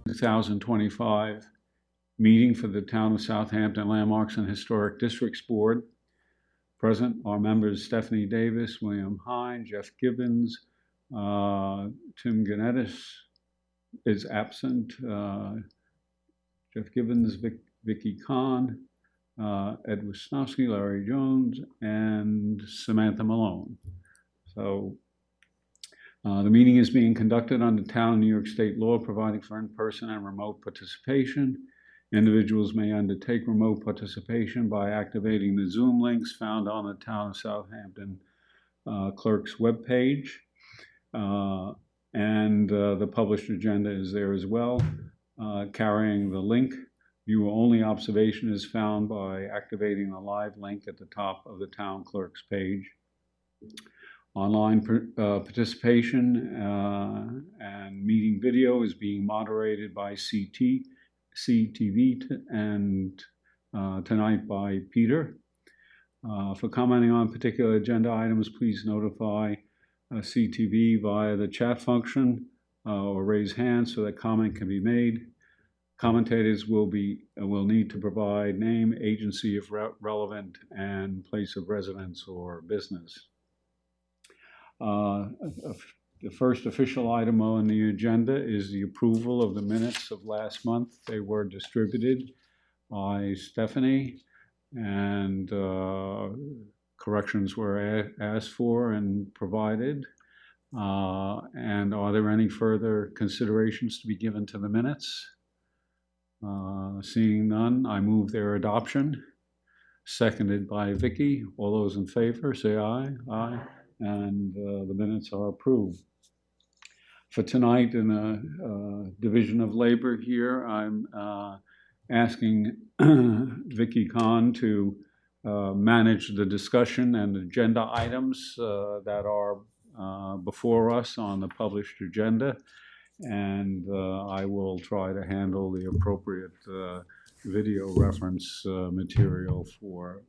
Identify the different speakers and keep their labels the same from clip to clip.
Speaker 1: 2025 meeting for the Town of Southampton Landmarks and Historic Districts Board. Present are members Stephanie Davis, William Hine, Jeff Gibbons, Tim Ganettis is absent, Jeff Gibbons, Vicky Kahn, Ed Wisnowski, Larry Jones, and Samantha Malone. So the meeting is being conducted under town New York State law providing for in-person and remote participation. Individuals may undertake remote participation by activating the Zoom links found on the Town of Southampton clerk's webpage. And the published agenda is there as well, carrying the link. View-only observation is found by activating the live link at the top of the town clerk's page. Online participation and meeting video is being moderated by CTV and tonight by Peter. For commenting on particular agenda items, please notify CTV via the chat function or raise hand so that comment can be made. Commentators will need to provide name, agency if relevant, and place of residence or business. The first official item on the agenda is the approval of the minutes of last month. They were distributed by Stephanie, and corrections were asked for and provided. And are there any further considerations to be given to the minutes? Seeing none, I move their adoption. Seconded by Vicky. All those in favor say aye. Aye. And the minutes are approved. For tonight, in a division of labor here, I'm asking Vicky Kahn to manage the discussion and agenda items that are before us on the published agenda, and I will try to handle the appropriate video reference material for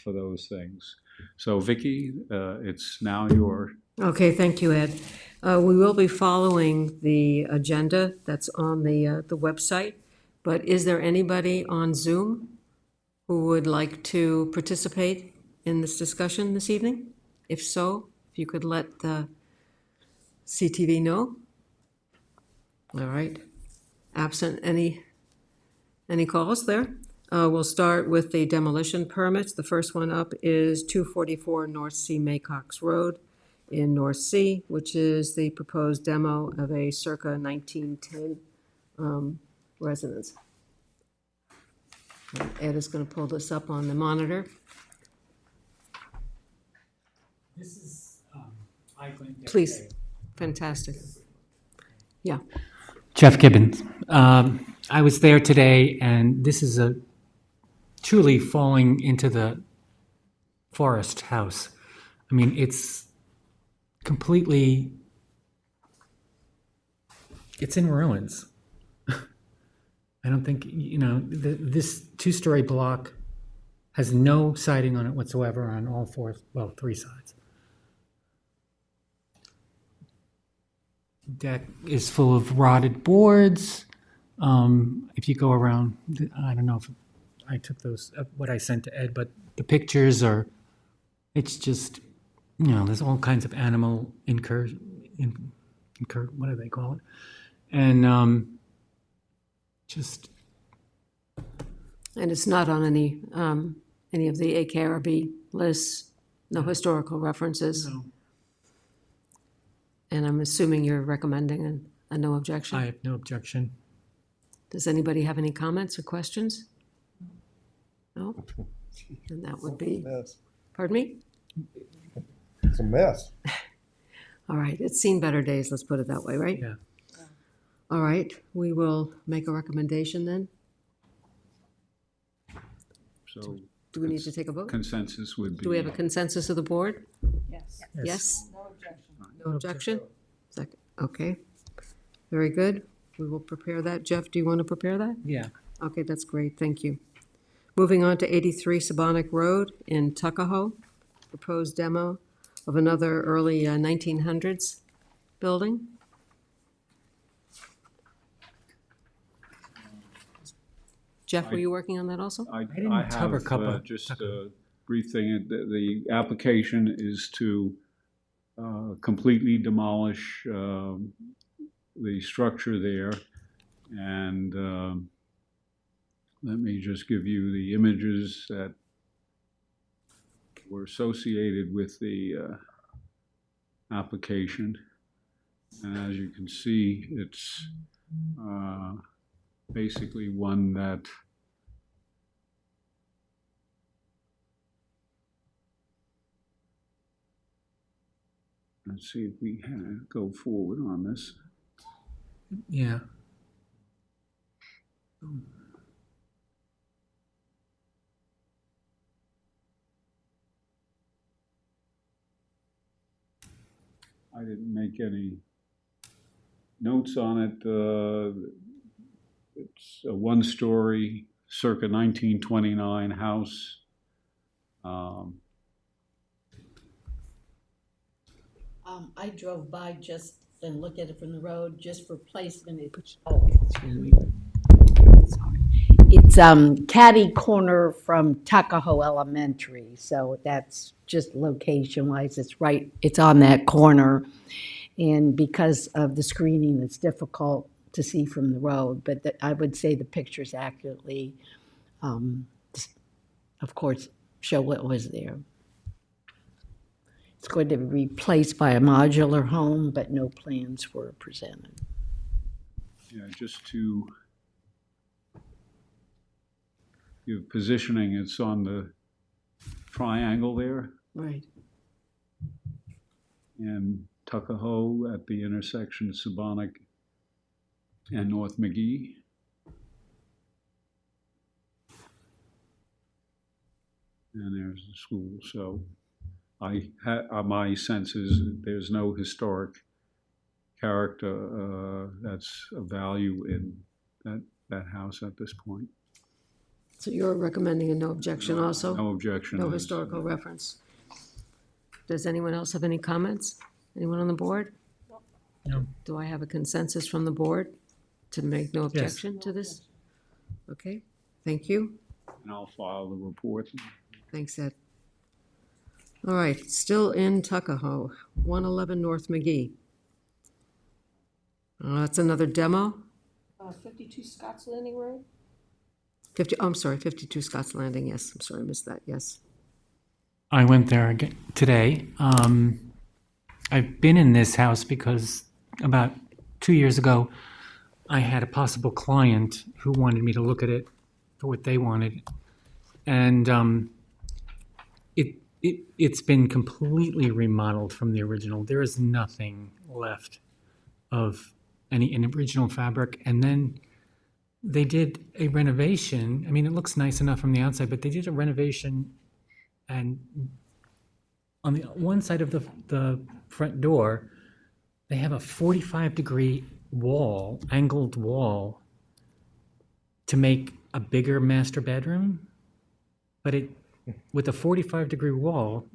Speaker 1: those things. So Vicky, it's now your.
Speaker 2: Okay, thank you, Ed. We will be following the agenda that's on the website, but is there anybody on Zoom who would like to participate in this discussion this evening? If so, if you could let the CTV know. All right. Absent any calls there? We'll start with the demolition permits. The first one up is 244 North Sea Maycox Road in North Sea, which is the proposed demo of a circa 1910 residence. Ed is going to pull this up on the monitor.
Speaker 3: This is, I went
Speaker 2: Please.
Speaker 3: yesterday.
Speaker 2: Fantastic. Yeah.
Speaker 3: Jeff Gibbons. I was there today, and this is a truly falling into the forest house. I mean, it's completely, it's in ruins. I don't think, this two-story block has no siding on it whatsoever on all three sides. Deck is full of rotted boards. If you go around, I don't know if I took those, what I sent to Ed, but the pictures are, it's just, there's all kinds of animal what do they call it? And
Speaker 2: And it's not on any of the AKRB lists, no historical references.
Speaker 3: No.
Speaker 2: And I'm assuming you're recommending a no objection?
Speaker 3: I have no objection.
Speaker 2: Does anybody have any comments or questions? No? And that would be, pardon me?
Speaker 4: It's a mess.
Speaker 2: All right, it's seen better days, let's put it that way, right?
Speaker 3: Yeah.
Speaker 2: All right, we will make a recommendation then.
Speaker 1: So
Speaker 2: Do we need to take a vote?
Speaker 1: consensus would be.
Speaker 2: Do we have a consensus of the board?
Speaker 5: Yes.
Speaker 2: Yes?
Speaker 5: No objection.
Speaker 2: No objection? Second, okay. Very good. We will prepare that. Jeff, do you want to prepare that?
Speaker 3: Yeah.
Speaker 2: Okay, that's great, thank you. Moving on to 83 Sabonic Road in Tuckahoe, proposed demo of another early 1900s building. Jeff, were you working on that also?
Speaker 1: I
Speaker 3: didn't cover
Speaker 1: have
Speaker 3: Cuppa.
Speaker 1: just a brief thing. The application is to completely demolish the structure there. And let me just give you the images that were associated with the application. And as you can see, it's basically one that let's see if we go forward on this.
Speaker 3: Yeah.
Speaker 1: I didn't make any notes on it. It's a one-story, circa 1929 house.
Speaker 5: I drove by just and looked at it from the road just for placement. Excuse me. Sorry. It's catty corner from Tuckahoe Elementary, so that's just location-wise. It's on that corner. And because of the screening, it's difficult to see from the road, but I would say the pictures accurately, of course, show what was there. It's going to be replaced by a modular home, but no plans were presented.
Speaker 1: Yeah, just to give positioning, it's on the triangle there
Speaker 2: Right.
Speaker 1: in Tuckahoe at the intersection of Sabonic and North McGee. And there's the school. So my sense is that there's no historic character that's of value in that house at this point.
Speaker 2: So you're recommending a no objection also?
Speaker 1: No objection.
Speaker 2: No historical reference. Does anyone else have any comments? Anyone on the board?
Speaker 3: No.
Speaker 2: Do I have a consensus from the board to make no objection to this? Okay, thank you.
Speaker 1: And I'll file the report.
Speaker 2: Thanks, Ed. All right, still in Tuckahoe, 111 North McGee. That's another demo.
Speaker 6: 52 Scotts Landing Road?
Speaker 2: 52 Scotts Landing, yes. I'm sorry, I missed that, yes.
Speaker 3: I went there again today. I've been in this house because about 2 years ago, I had a possible client who wanted me to look at it for what they wanted. And it's been completely remodeled from the original. There is nothing left of any original fabric. And then they did a renovation. I mean, it looks nice enough from the outside, but they did a renovation, and on the one side of the front door, they have a 45-degree wall, angled wall, to make a bigger master bedroom. But with a 45-degree wall,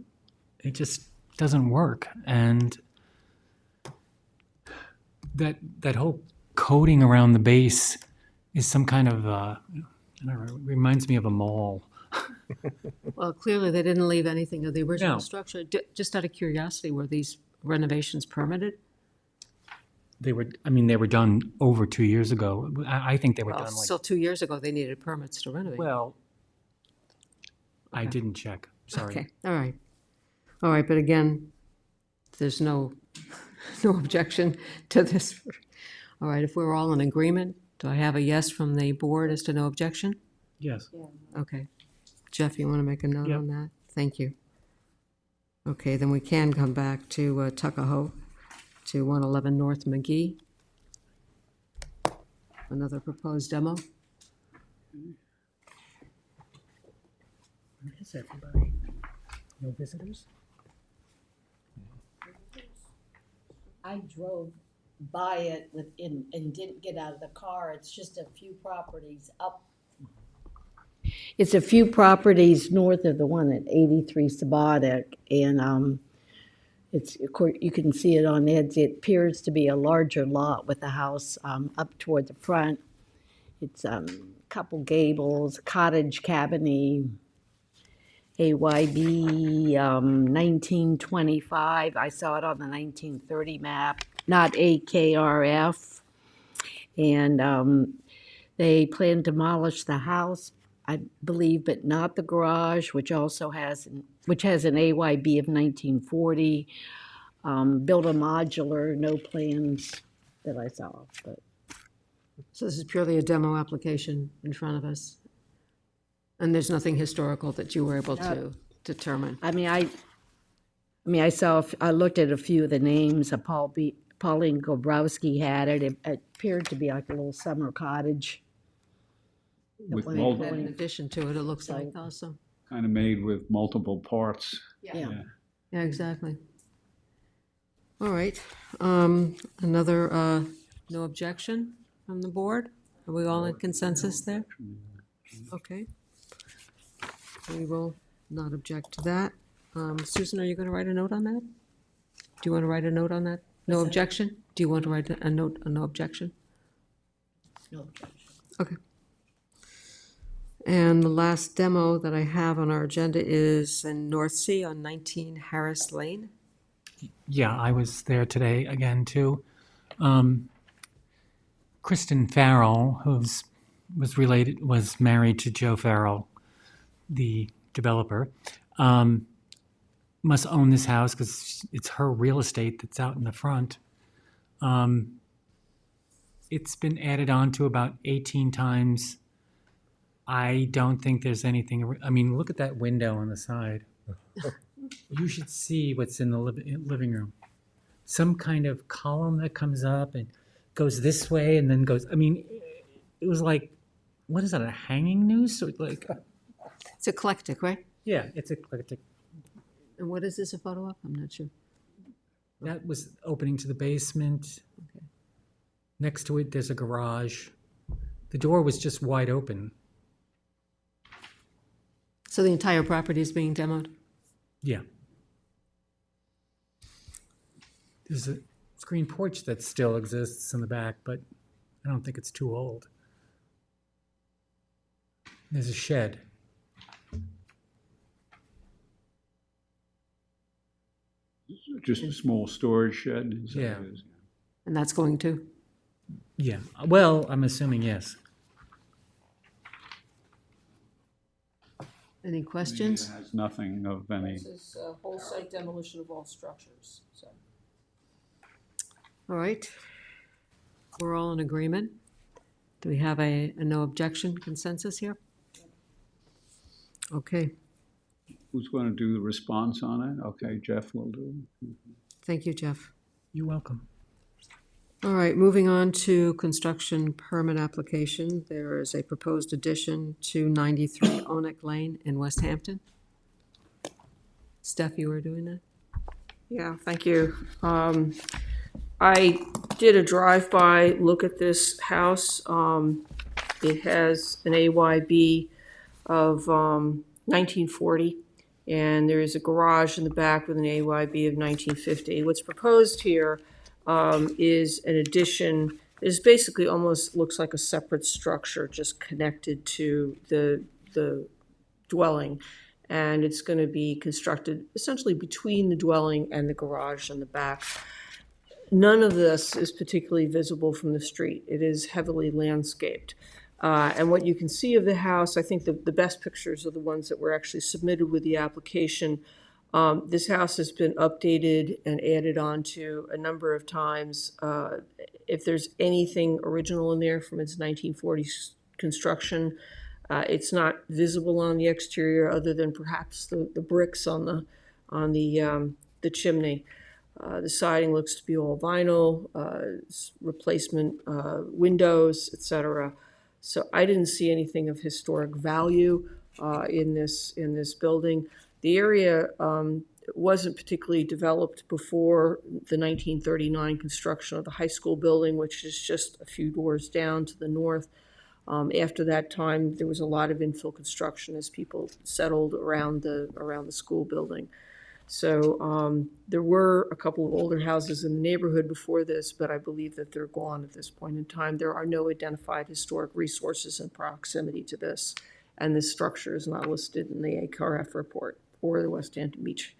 Speaker 3: it just doesn't work. And that whole coating around the base is some kind of, I don't know, it reminds me of a mall.
Speaker 2: Well, clearly they didn't leave anything of the original
Speaker 3: No.
Speaker 2: structure. Just out of curiosity, were these renovations permitted?
Speaker 3: They were done over 2 years ago. I think they were
Speaker 2: Well,
Speaker 3: done
Speaker 2: still 2 years ago, they needed permits to renovate.
Speaker 3: well, I
Speaker 2: Okay.
Speaker 3: didn't check, sorry.
Speaker 2: Okay, all right. All right, but again, there's no objection to this. All right, if we're all in agreement, do I have a yes from the board as to no objection?
Speaker 3: Yes.
Speaker 2: Okay. Jeff, you want to make a note
Speaker 3: Yep.
Speaker 2: on that? Thank you. Okay, then we can come back to Tuckahoe, to 111 North McGee. Another proposed demo.
Speaker 3: Where is everybody? No visitors?
Speaker 5: I drove by it and didn't get out of the car. It's just a few properties up. It's a few properties north of the one at 83 Sabonic, and it's, of course, you can see it on Ed's. It appears to be a larger lot with a house up toward the front. It's kind couple gables, cottage cabiny, AYB 1925. I saw it on the 1930 map, not AKRF. And they plan to demolish the house, I believe, but not the garage, which has an AYB of 1940. Build a modular, no plans that I saw, but
Speaker 2: So this is purely a demo application in front of us? And there's nothing historical that you were able to determine?
Speaker 5: I looked at a few of the names. Pauline Gobrowski had it. It appeared to be like a little summer cottage.
Speaker 1: With
Speaker 5: one
Speaker 1: multiple,
Speaker 2: And in addition to it, it looks like
Speaker 5: So-
Speaker 2: also.
Speaker 1: kind of made with multiple parts.
Speaker 5: Yeah.
Speaker 2: Yeah, exactly. All right. Another, no objection from the board? Are we all in consensus there? Okay. We will not object to that. Susan, are you going to write a note on that? Do you want to write a note on that? No objection? Do you want to write a note, a no objection?
Speaker 5: No objection.
Speaker 2: Okay. And the last demo that I have on our agenda is in North Sea on 19 Harris Lane.
Speaker 3: Yeah, I was there today again too. Kristen Farrell, was married to Joe Farrell, the developer, must own this house because it's her real estate that's out in the front. It's been added on to about 18 times. I don't think there's anything, I mean, look at that window on the side. You should see what's in the living room. Some kind of column that comes up and goes this way and then goes, I mean, it was like, what is that, a hanging noose? Or like,
Speaker 2: It's eclectic, right?
Speaker 3: yeah, it's eclectic.
Speaker 2: And what is this a photo of? I'm not sure.
Speaker 3: That was opening to the basement.
Speaker 2: Okay.
Speaker 3: Next to it, there's a garage. The door was just wide open.
Speaker 2: So the entire property is being demoed?
Speaker 3: Yeah. There's a screen porch that still exists in the back, but I don't think it's too old. There's a shed.
Speaker 1: Just a small storage shed. Is that
Speaker 3: Yeah.
Speaker 1: what it is?
Speaker 2: And that's going to?
Speaker 3: Yeah, well, I'm assuming yes.
Speaker 2: Any questions?
Speaker 1: It has nothing of any.
Speaker 6: This is whole site demolition of all structures, so.
Speaker 2: All right. We're all in agreement. Do we have a no objection consensus here? Okay,
Speaker 1: Who's going to do the response on it? Okay, Jeff will do.
Speaker 2: thank you, Jeff.
Speaker 3: You're welcome.
Speaker 2: All right, moving on to construction permit application. There is a proposed addition to 93 Onek Lane in West Hampton. Steph, you were doing that?
Speaker 6: Yeah, thank you. I did a drive-by look at this house. It has an AYB of 1940, and there is a garage in the back with an AYB of 1950. What's proposed here is an addition. It basically almost looks like a separate structure, just connected to the dwelling. And it's going to be constructed essentially between the dwelling and the garage in the back. None of this is particularly visible from the street. It is heavily landscaped. And what you can see of the house, I think the best pictures are the ones that were actually submitted with the application. This house has been updated and added on to a number of times. If there's anything original in there from its 1940s construction, it's not visible on the exterior other than perhaps the bricks on the chimney. The siding looks to be all vinyl, replacement windows, etc. So I didn't see anything of historic value in this building. The area wasn't particularly developed before the 1939 construction of the high school building, which is just a few doors down to the north. After that time, there was a lot of infill construction as people settled around the school building. So there were a couple of older houses in the neighborhood before this, but I believe that they're gone at this point in time. There are no identified historic resources in proximity to this, and this structure is not listed in the ACRF report or the West Hampton Beach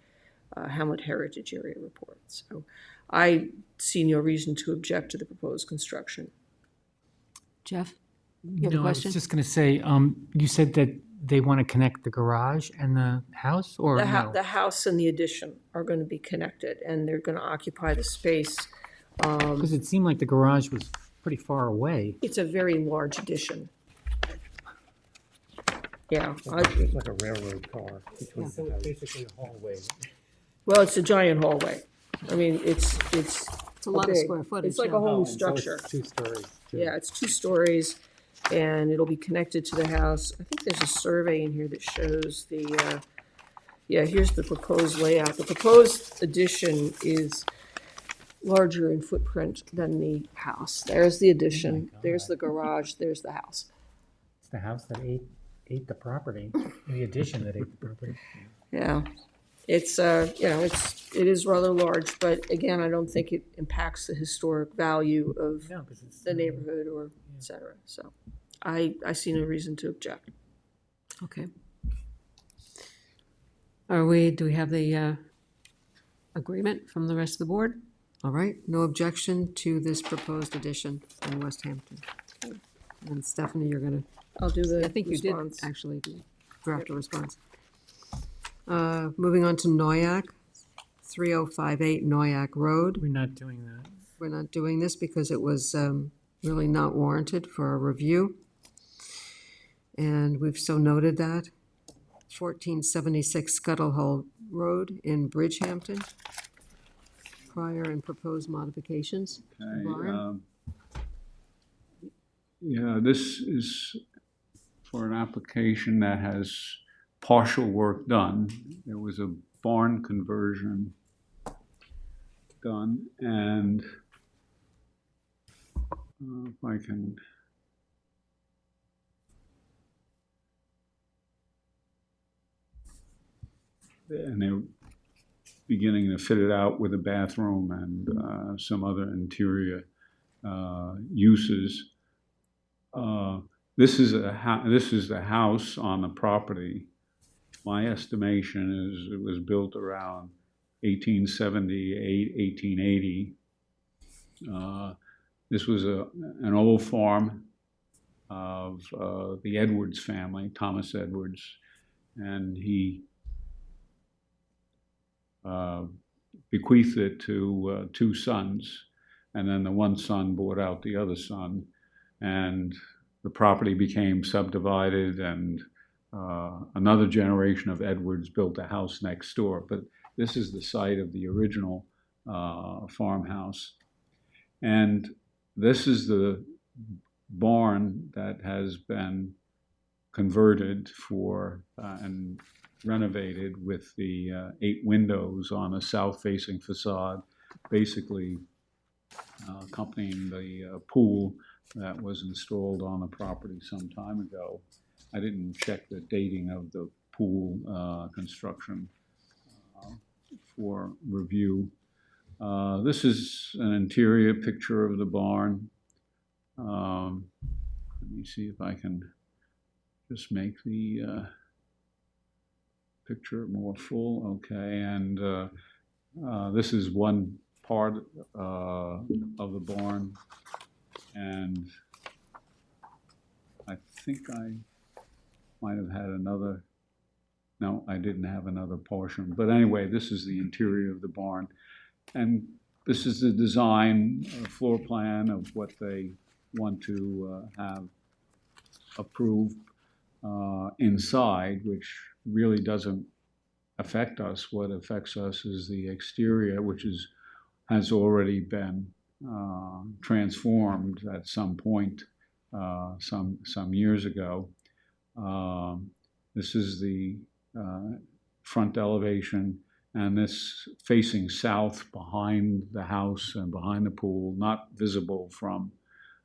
Speaker 6: Hamlet Heritage Area report. So I see no reason to object to the proposed construction.
Speaker 2: Jeff? You have a
Speaker 3: No, I was
Speaker 2: question?
Speaker 3: just going to say, you said that they want to connect the garage and the house, or no?
Speaker 6: The house and the addition are going to be connected, and they're going to occupy the space.
Speaker 3: Because it seemed like the garage was pretty far away.
Speaker 6: It's a very large addition. Yeah,
Speaker 4: It's like a railroad car between the houses.
Speaker 3: Basically a hallway.
Speaker 6: well, it's a giant hallway. I mean, it's
Speaker 2: It's a lot of
Speaker 6: big.
Speaker 2: square footage.
Speaker 6: It's like
Speaker 2: yeah.
Speaker 6: a whole new
Speaker 3: So it's
Speaker 6: structure.
Speaker 3: 2 stories. too.
Speaker 6: Yeah, it's 2 stories, and it'll be connected to the house. I think there's a survey in here that shows the, yeah, here's the proposed layout. The proposed addition is larger in footprint than the house. There's the addition,
Speaker 3: God.
Speaker 6: there's the garage, there's the house.
Speaker 3: It's the house that ate the property, the addition that ate the property.
Speaker 6: Yeah, it's, you know, it is rather large, but again, I don't think it impacts the historic value of
Speaker 3: No, because it's
Speaker 6: the neighborhood or et cetera. So I see no reason to object.
Speaker 2: Okay. Do we have the agreement from the rest of the board? All right, no objection to this proposed addition in West Hampton. And Stephanie, you're gonna,
Speaker 6: I'll do the
Speaker 2: I think you did
Speaker 6: response.
Speaker 2: actually draft a response. Moving on to Noyak, 3058 Noyak Road.
Speaker 3: We're not doing that.
Speaker 2: We're not doing this because it was really not warranted for a review. And we've so noted that. 1476 Scuttle Hole Road in Bridgehampton. Prior and proposed modifications.
Speaker 1: Okay,
Speaker 2: Brian?
Speaker 1: yeah, this is for an application that has partial work done. There was a barn conversion done, and if I can, and they're beginning to fit it out with a bathroom and some other interior uses. This is the house on the property. My estimation is it was built around 1878, 1880. This was an old farm of the Edwards family, Thomas Edwards, and he bequeathed it to 2 sons, and then the one son bought out the other son, and the property became subdivided, and another generation of Edwards built a house next door. But this is the site of the original farmhouse, and this is the barn that has been converted for and renovated with the 8 windows on a south-facing facade, basically accompanying the pool that was installed on the property some time ago. I didn't check the dating of the pool construction for review. This is an interior picture of the barn. Let me see if I can just make the picture more full. Okay, and this is one part of the barn, and I think I might have had another. No, I didn't have another portion. But anyway, this is the interior of the barn, and this is the design floor plan of what they want to have approved inside, which really doesn't affect us. What affects us is the exterior, which has already been transformed at some point some years ago. This is the front elevation, and this facing south behind the house and behind the pool, not visible from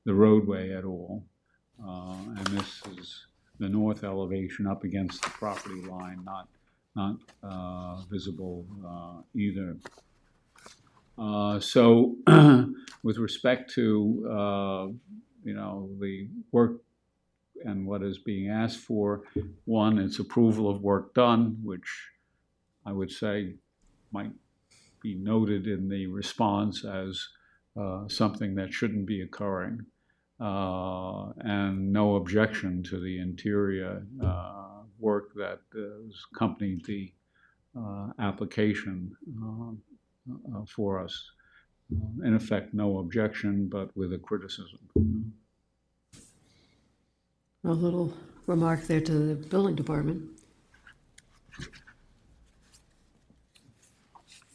Speaker 1: the roadway at all. And this is the north elevation up against the property line, not not visible either. So with respect to, the work and what is being asked for, one, it's approval of work done, which I would say might be noted in the response as something that shouldn't be occurring, and no objection to the interior work that has accompanied the application for us. In effect, no objection, but with a criticism.
Speaker 2: A little remark there to the building department.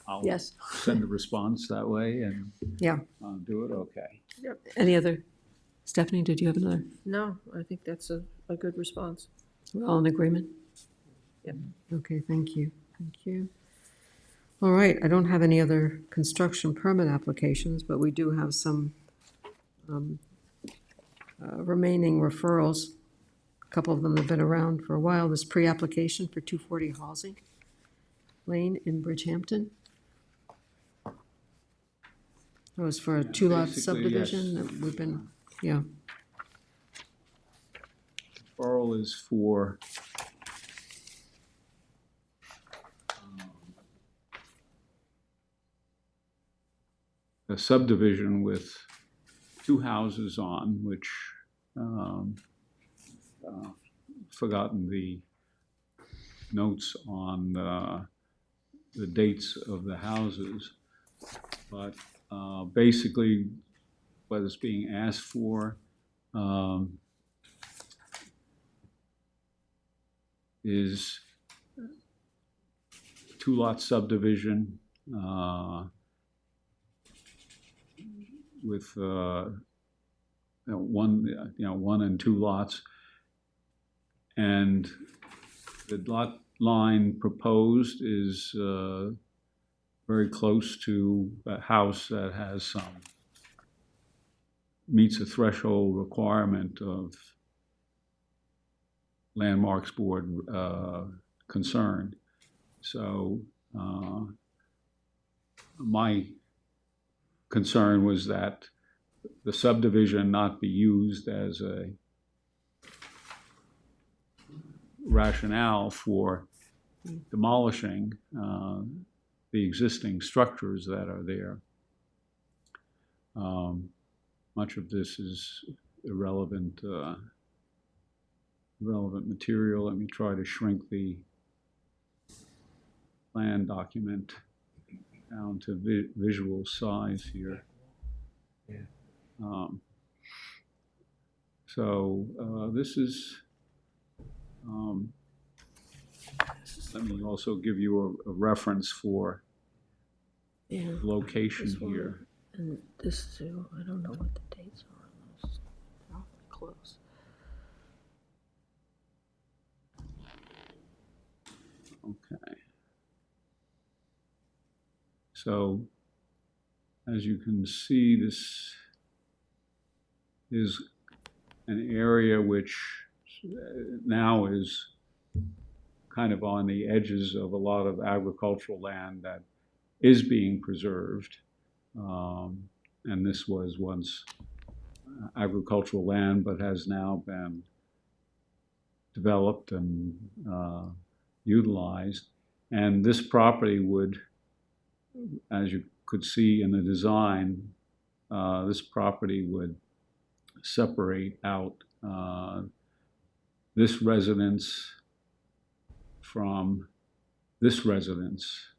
Speaker 1: I'll
Speaker 2: Yes.
Speaker 1: send a response that way and
Speaker 2: Yeah.
Speaker 1: do it, okay.
Speaker 2: Any other? Stephanie, did you have another?
Speaker 6: No, I think that's a good response.
Speaker 2: We're all in agreement?
Speaker 6: Yep.
Speaker 2: Okay, thank you. Thank you. All right, I don't have any other construction permit applications, but we do have some remaining referrals. A couple of them have been around for a while. This pre-application for 240 Halsey Lane in Bridgehampton. It was for a two-lot
Speaker 1: basically,
Speaker 2: subdivision
Speaker 1: yes.
Speaker 2: that we've been, yeah.
Speaker 1: Referral is for a subdivision with two houses on, which forgotten the notes on the dates of the houses, but basically what is being asked for is two-lot subdivision with one and two lots, and the lot line proposed is very close to a house that has meets a threshold requirement of Landmarks Board concern. So my concern was that the subdivision not be used as a rationale for demolishing the existing structures that are there. Much of this is irrelevant material. Let me try to shrink the plan document down to visual size here. This is, let me also give you a reference for
Speaker 6: Yeah.
Speaker 1: location
Speaker 6: This one.
Speaker 1: here.
Speaker 6: And this too, I don't know what the dates are on those. They're awfully close.
Speaker 1: Okay. So, as you can see, this is an area which now is kind of on the edges of a lot of agricultural land that is being preserved. And this was once agricultural land, but has now been developed and utilized. And this property would, as you could see in the design, this property would separate out this residence from this residence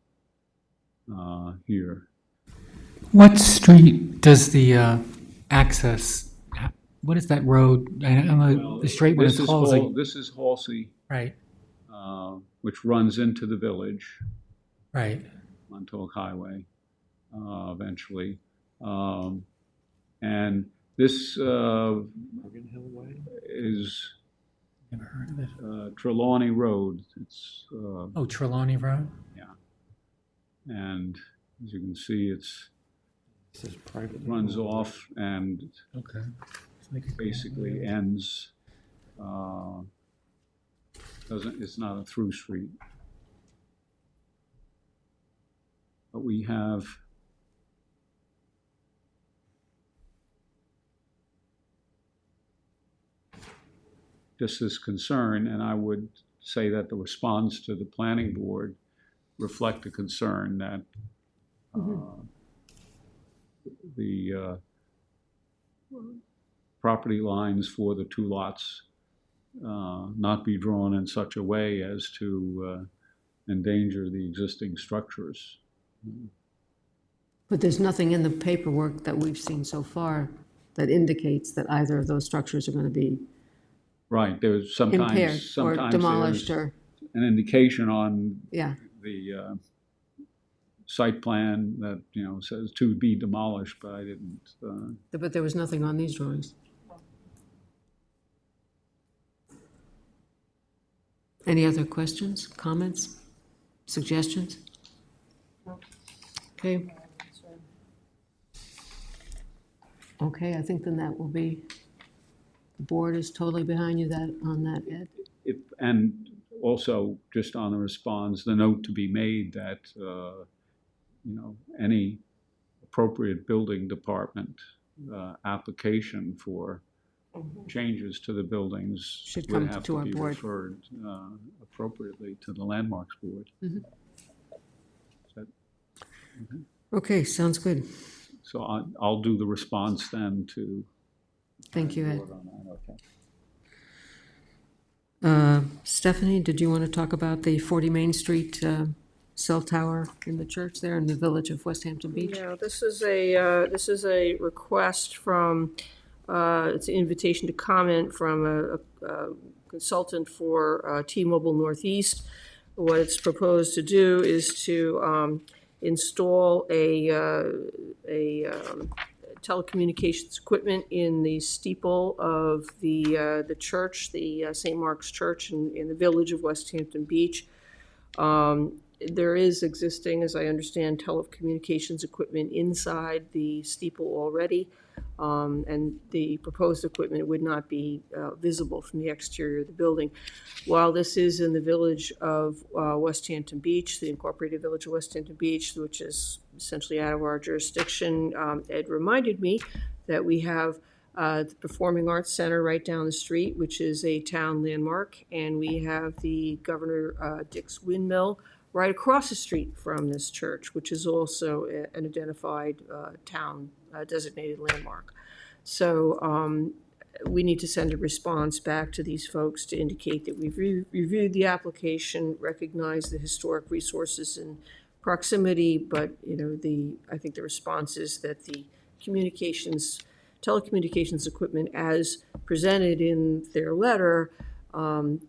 Speaker 1: here.
Speaker 3: What street does the access, what is that road? I don't know,
Speaker 1: Well,
Speaker 3: the straight one is Halsey.
Speaker 1: This is Halsey,
Speaker 3: Right,
Speaker 1: which runs into the village,
Speaker 3: right.
Speaker 1: Montauk Highway, eventually. And this
Speaker 4: Morgan Hill Way?
Speaker 1: is
Speaker 3: Never heard of it.
Speaker 1: Trelawney Road. It's
Speaker 3: Oh, Trelawney Road?
Speaker 1: and as you can see, it's
Speaker 4: This is private.
Speaker 1: runs off and
Speaker 3: Okay.
Speaker 1: basically ends. It's not a through street. we have just this concern, and I would say that the response to the planning board reflect a concern that the property lines for the two lots not be drawn in such a way as to endanger the existing structures.
Speaker 2: But there's nothing in the paperwork that we've seen so far that indicates that either of those structures are going to be
Speaker 1: Right, there's
Speaker 2: impaired or
Speaker 1: sometimes
Speaker 2: demolished
Speaker 1: there's
Speaker 2: or,
Speaker 1: an indication on
Speaker 2: yeah.
Speaker 1: the site plan that, says to be demolished, but I didn't,
Speaker 2: But there was nothing on these drawings. Any other questions, comments, suggestions? Okay. Okay, I think then that will be, the board is totally behind you on that, Ed.
Speaker 1: and also just on the response, the note to be made that, any appropriate building department application for changes to the buildings
Speaker 2: Should
Speaker 1: would
Speaker 2: come
Speaker 1: have
Speaker 2: to
Speaker 1: to
Speaker 2: our
Speaker 1: be
Speaker 2: board.
Speaker 1: referred appropriately to the landmarks board.
Speaker 2: Mhm.
Speaker 1: Is that-
Speaker 2: Okay, sounds good.
Speaker 1: So I'll do the response then to.
Speaker 2: Thank you, Ed.
Speaker 1: board on that, okay.
Speaker 2: Stephanie, did you want to talk about the 40 Main Street cell tower in the church there in the village of West Hampton Beach?
Speaker 6: Yeah, this is a request from, it's an invitation to comment from a consultant for T-Mobile Northeast. What it's proposed to do is to install a telecommunications equipment in the steeple of the church, the St. Mark's Church in the village of West Hampton Beach. There is existing, as I understand, telecommunications equipment inside the steeple already, and the proposed equipment would not be visible from the exterior of the building. While this is in the village of West Hampton Beach, the incorporated village of West Hampton Beach, which is essentially out of our jurisdiction, Ed reminded me that we have the Performing Arts Center right down the street, which is a town landmark, and we have the Governor Dick's Windmill right across the street from this church, which is also an identified town designated landmark. So we need to send a response back to these folks to indicate that we've reviewed the application, recognize the historic resources in proximity, but I think the response is that the telecommunications equipment as presented in their letter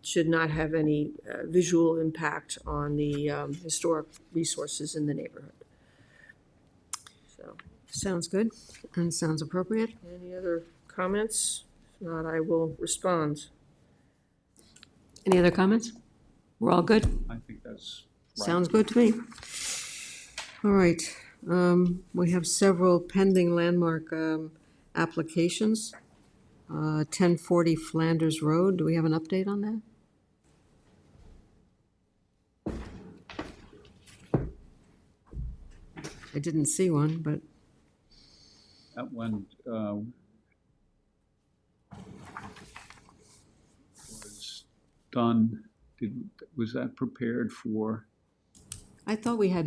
Speaker 6: should not have any visual impact on the historic resources in the neighborhood. So,
Speaker 2: Sounds good and sounds appropriate.
Speaker 6: any other comments? If not, I will respond.
Speaker 2: Any other comments? We're all good?
Speaker 1: I think that's right.
Speaker 2: Sounds good to me. All right, we have several pending landmark applications. 1040 Flanders Road, do we have an update on that? I didn't see one, but
Speaker 1: That one was done, was that prepared for?
Speaker 2: I thought we had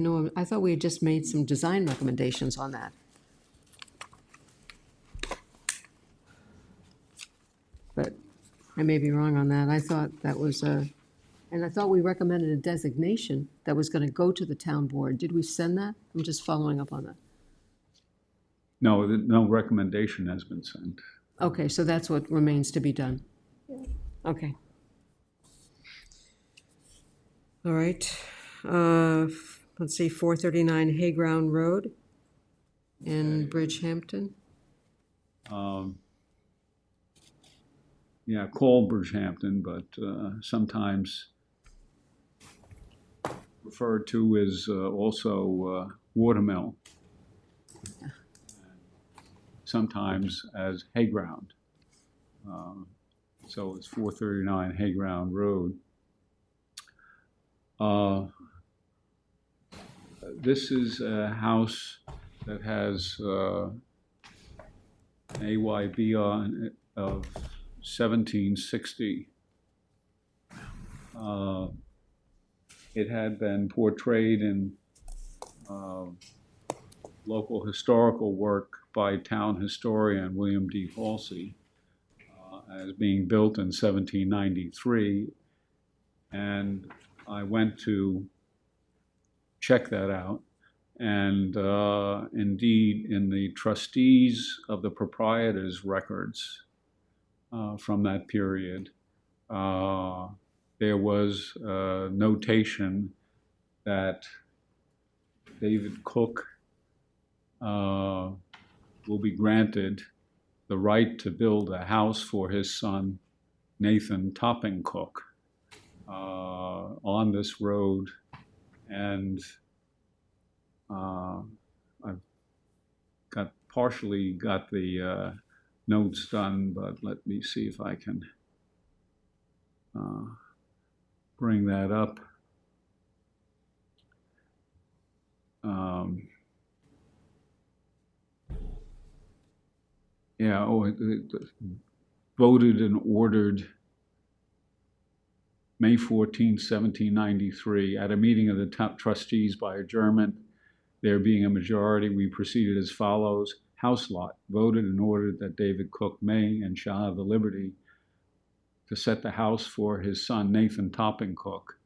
Speaker 2: just made some design recommendations on that. But I may be wrong on that. I thought that was and I thought we recommended a designation that was going to go to the town board. Did we send that? I'm just following up on that.
Speaker 1: No, no recommendation has been sent.
Speaker 2: Okay, so that's what remains to be done. Okay. All right. Let's see, 439 Hayground Road in Bridgehampton.
Speaker 1: Yeah, called Bridgehampton, but sometimes referred to as also Watermill. Sometimes as Hayground. So it's 439 Hayground Road. This is a house that has an AYB on it of 1760. It had been portrayed in local historical work by town historian William D. Halsey as being built in 1793. And I went to check that out. And indeed, in the trustees of the proprietors' records from that period, there was a notation that David Cook will be granted the right to build a house for his son, Nathan Topping Cook, on this road. And I've partially got the notes done, but let me see if I can bring that up. It voted and ordered May 14, 1793, at a meeting of the trustees by adjournment. There being a majority, we proceeded as follows. House lot voted and ordered that David Cook may and shall have the liberty to set the house for his son Nathan Topping Cook,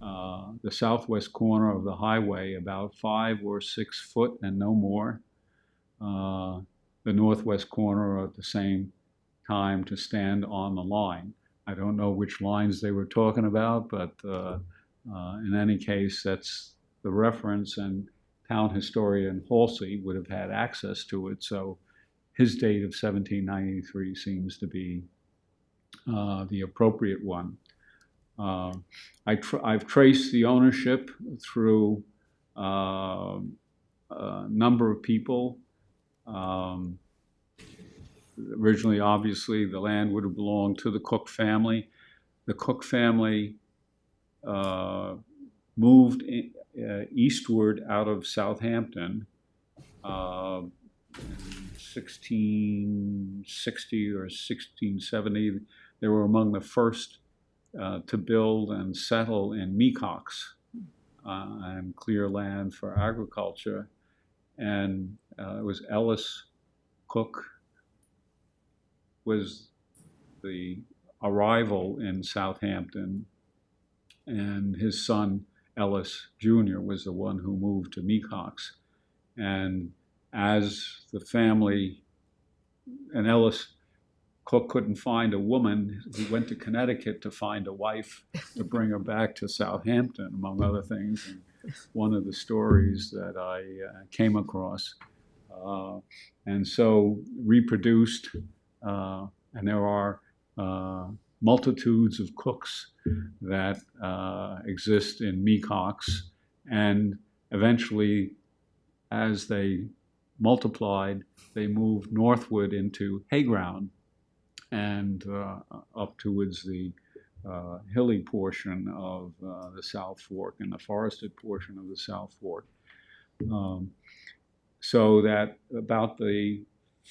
Speaker 1: the southwest corner of the highway, about 5 or 6 foot and no more. The northwest corner at the same time to stand on the line. I don't know which lines they were talking about, but in any case, that's the reference, and town historian Halsey would have had access to it, so his date of 1793 seems to be the appropriate one. I've traced the ownership through a number of people. Originally, obviously, the land would have belonged to the Cook family. The Cook family moved eastward out of Southampton in 1660 or 1670. They were among the first to build and settle in Mecox and clear land for agriculture. And it was Ellis Cook was the arrival in Southampton, and his son Ellis Jr. was the one who moved to Mecox. And as the family, and Ellis Cook couldn't find a woman, he went to Connecticut to find a wife to bring her back to Southampton, among other things. And one of the stories that I came across. And so reproduced, and there are multitudes of Cooks that exist in Mecox, and eventually, as they multiplied, they moved northward into Hayground and up towards the hilly portion of the South Fork and the forested portion of the South Fork. So that about the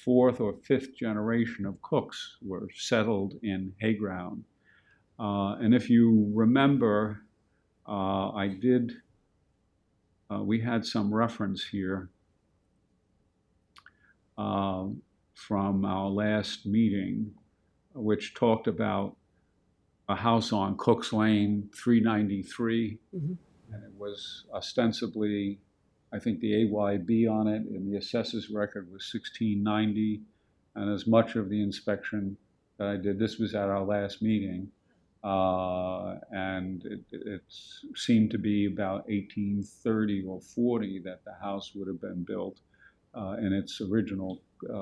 Speaker 1: 4th or 5th generation of Cooks were settled in Hayground. And if you remember, we had some reference here from our last meeting, which talked about a house on Cook's Lane, 393. Mm-hmm. And it was ostensibly, I think the AYB on it in the assessor's record was 1690. And as much of the inspection that I did, this was at our last meeting, and it seemed to be about 1830 or 40 that the house would have been built in its original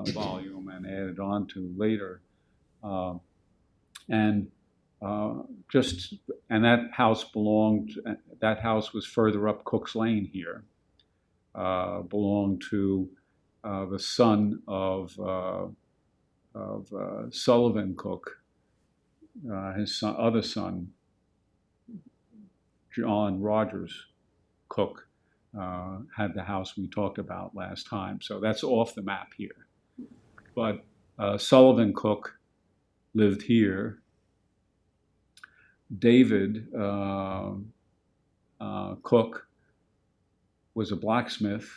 Speaker 1: volume and added on to later. And that house was further up Cook's Lane here, belonged to the son of Sullivan Cook, his other son, John Rogers Cook, had the house we talked about last time. So that's off the map here. But Sullivan Cook lived here. David Cook was a blacksmith,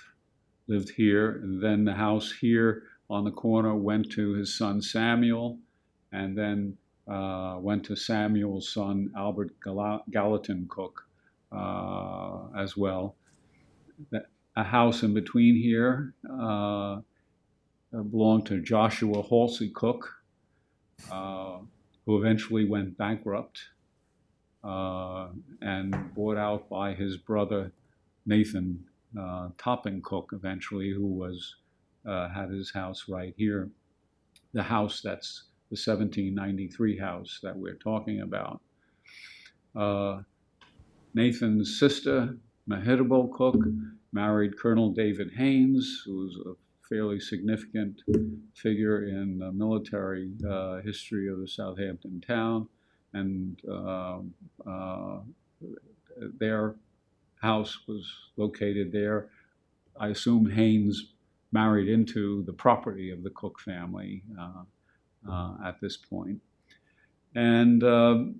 Speaker 1: lived here, and then the house here on the corner went to his son Samuel, and then went to Samuel's son Albert Gallatin Cook as well. A house in between here belonged to Joshua Halsey Cook, who eventually went bankrupt and bought out by his brother Nathan Topping Cook eventually, who was had his house right here. The house that's the 1793 house that we're talking about. Nathan's sister, Mehitable Cook, married Colonel David Haynes, who was a fairly significant figure in the military history of the Southampton town, and their house was located there. I assume Haynes married into the property of the Cook family at this point. And the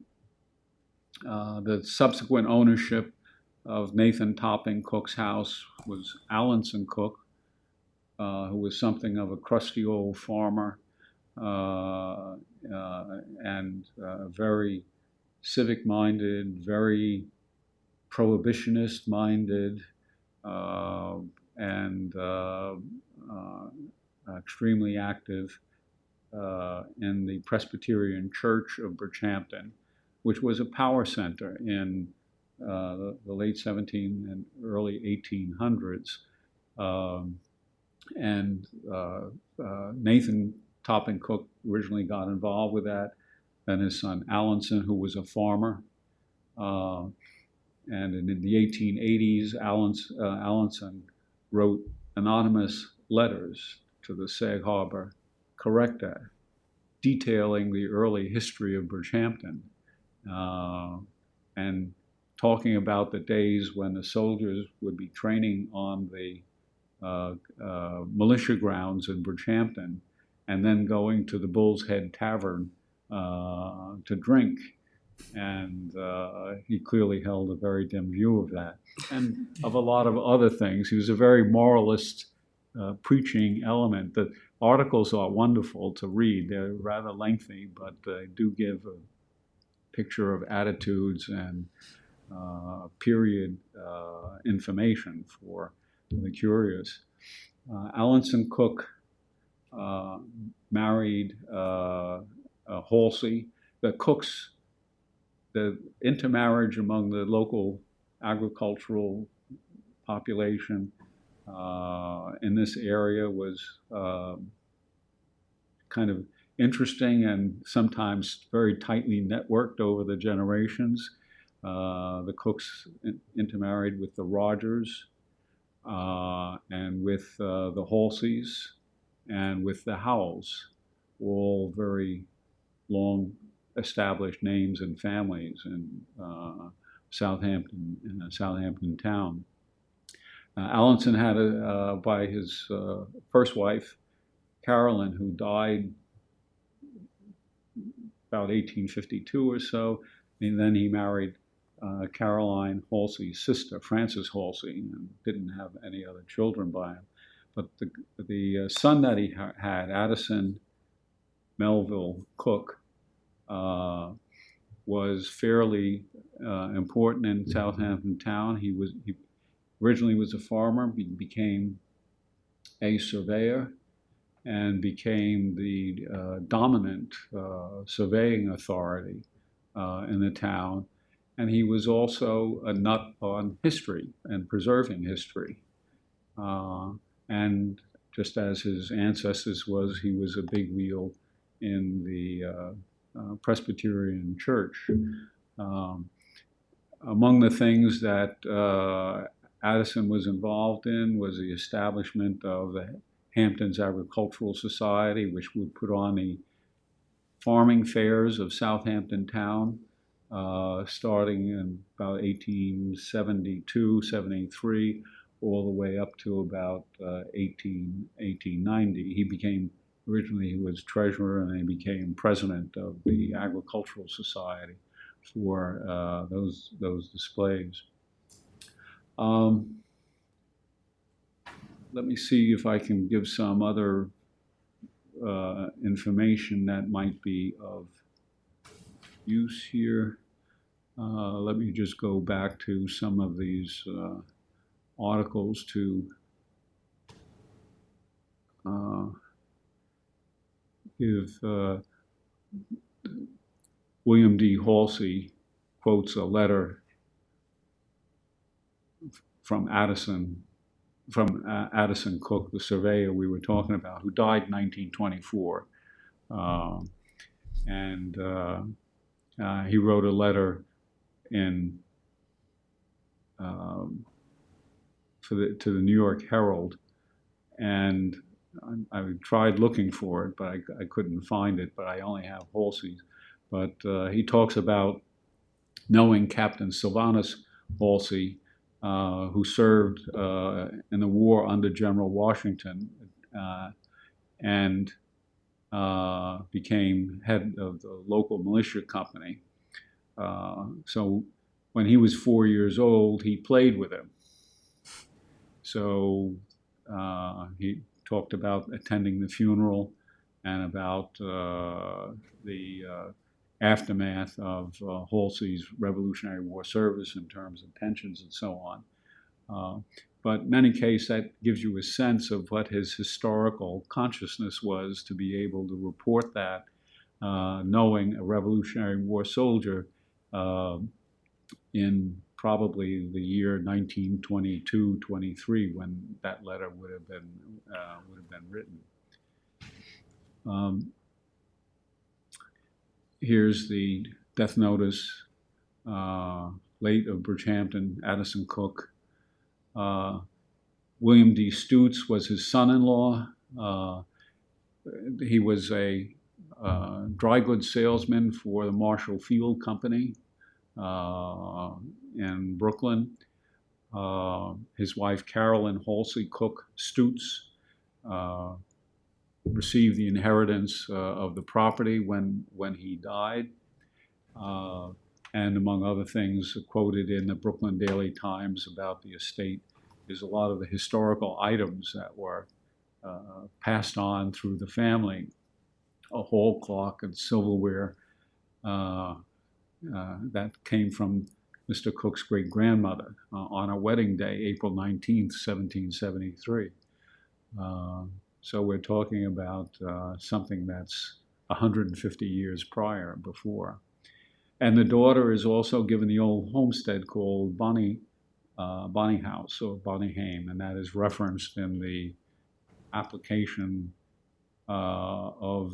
Speaker 1: subsequent ownership of Nathan Topping Cook's house was Allinson Cook, who was something of a crusty old farmer and very civic-minded, very prohibitionist-minded, and extremely active in the Presbyterian Church of Bridgehampton, which was a power center in the late 17 and early 1800s. Nathan Topping Cook originally got involved with that. Then his son Allinson, who was a farmer. And in the 1880s, Allinson wrote anonymous letters to the Sag Harbor Corrector, detailing the early history of Bridgehampton and talking about the days when the soldiers would be training on the militia grounds in Bridgehampton and then going to the Bull's Head Tavern to drink. And he clearly held a very dim view of that and of a lot of other things. He was a very moralist preaching element. The articles are wonderful to read. They're rather lengthy, but they do give a picture of attitudes and period information for the curious. Allinson Cook married Halsey. The Cooks, the intermarriage among the local agricultural population in this area was kind of interesting and sometimes very tightly networked over the generations. The Cooks intermarried with the Rogers and with the Halseys and with the Howells, all very long established names and families in Southampton town. Allinson had by his first wife, Carolyn, who died about 1852 or so, and then he married Caroline Halsey's sister, Frances Halsey, and didn't have any other children by him. But the son that he had, Addison Melville Cook, was fairly important in Southampton town. He originally was a farmer, became a surveyor, and became the dominant surveying authority in the town. And he was also a nut on history and preserving history. And just as his ancestors was, he was a big wheel in the Presbyterian Church. Among the things that Addison was involved in was the establishment of the Hamptons Agricultural Society, which would put on the farming fairs of Southampton town, starting in about 1872, 73, all the way up to about 1890. He became, originally he was treasurer, and then he became president of the Agricultural Society for those displays. Let me see if I can give some other information that might be of use here. Let me just go back to some of these articles to give William D. Halsey quotes a letter from Addison Cook, the surveyor we were talking about, who died in 1924. He wrote a letter in to the New York Herald, and I tried looking for it, but I couldn't find it. But I only have Halsey's. But he talks about knowing Captain Sylvanus Halsey, who served in the war under General Washington, and became head of the local militia company. So when he was 4 years old, he played with him. So he talked about attending the funeral and about the aftermath of Halsey's Revolutionary War service in terms of pensions and so on. But in any case, that gives you a sense of what his historical consciousness was, to be able to report that, knowing a Revolutionary War soldier in probably the year 1922-23, when that letter would have been written. Here's the death notice, late of Bridgehampton, Addison Cook. William D. Stutes was his son-in-law. He was a dry goods salesman for the Marshall Field Company in Brooklyn. His wife, Carolyn Halsey Cook Stutes, received the inheritance of the property when he died. And among other things quoted in the Brooklyn Daily Times about the estate is a lot of the historical items that were passed on through the family, a hall clock and silverware that came from Mr. Cook's great-grandmother on her wedding day, April 19th, 1773. So we're talking about something that's 150 years before. And the daughter is also given the old homestead called Bonnie House or Bonnyhame, and that is referenced in the application for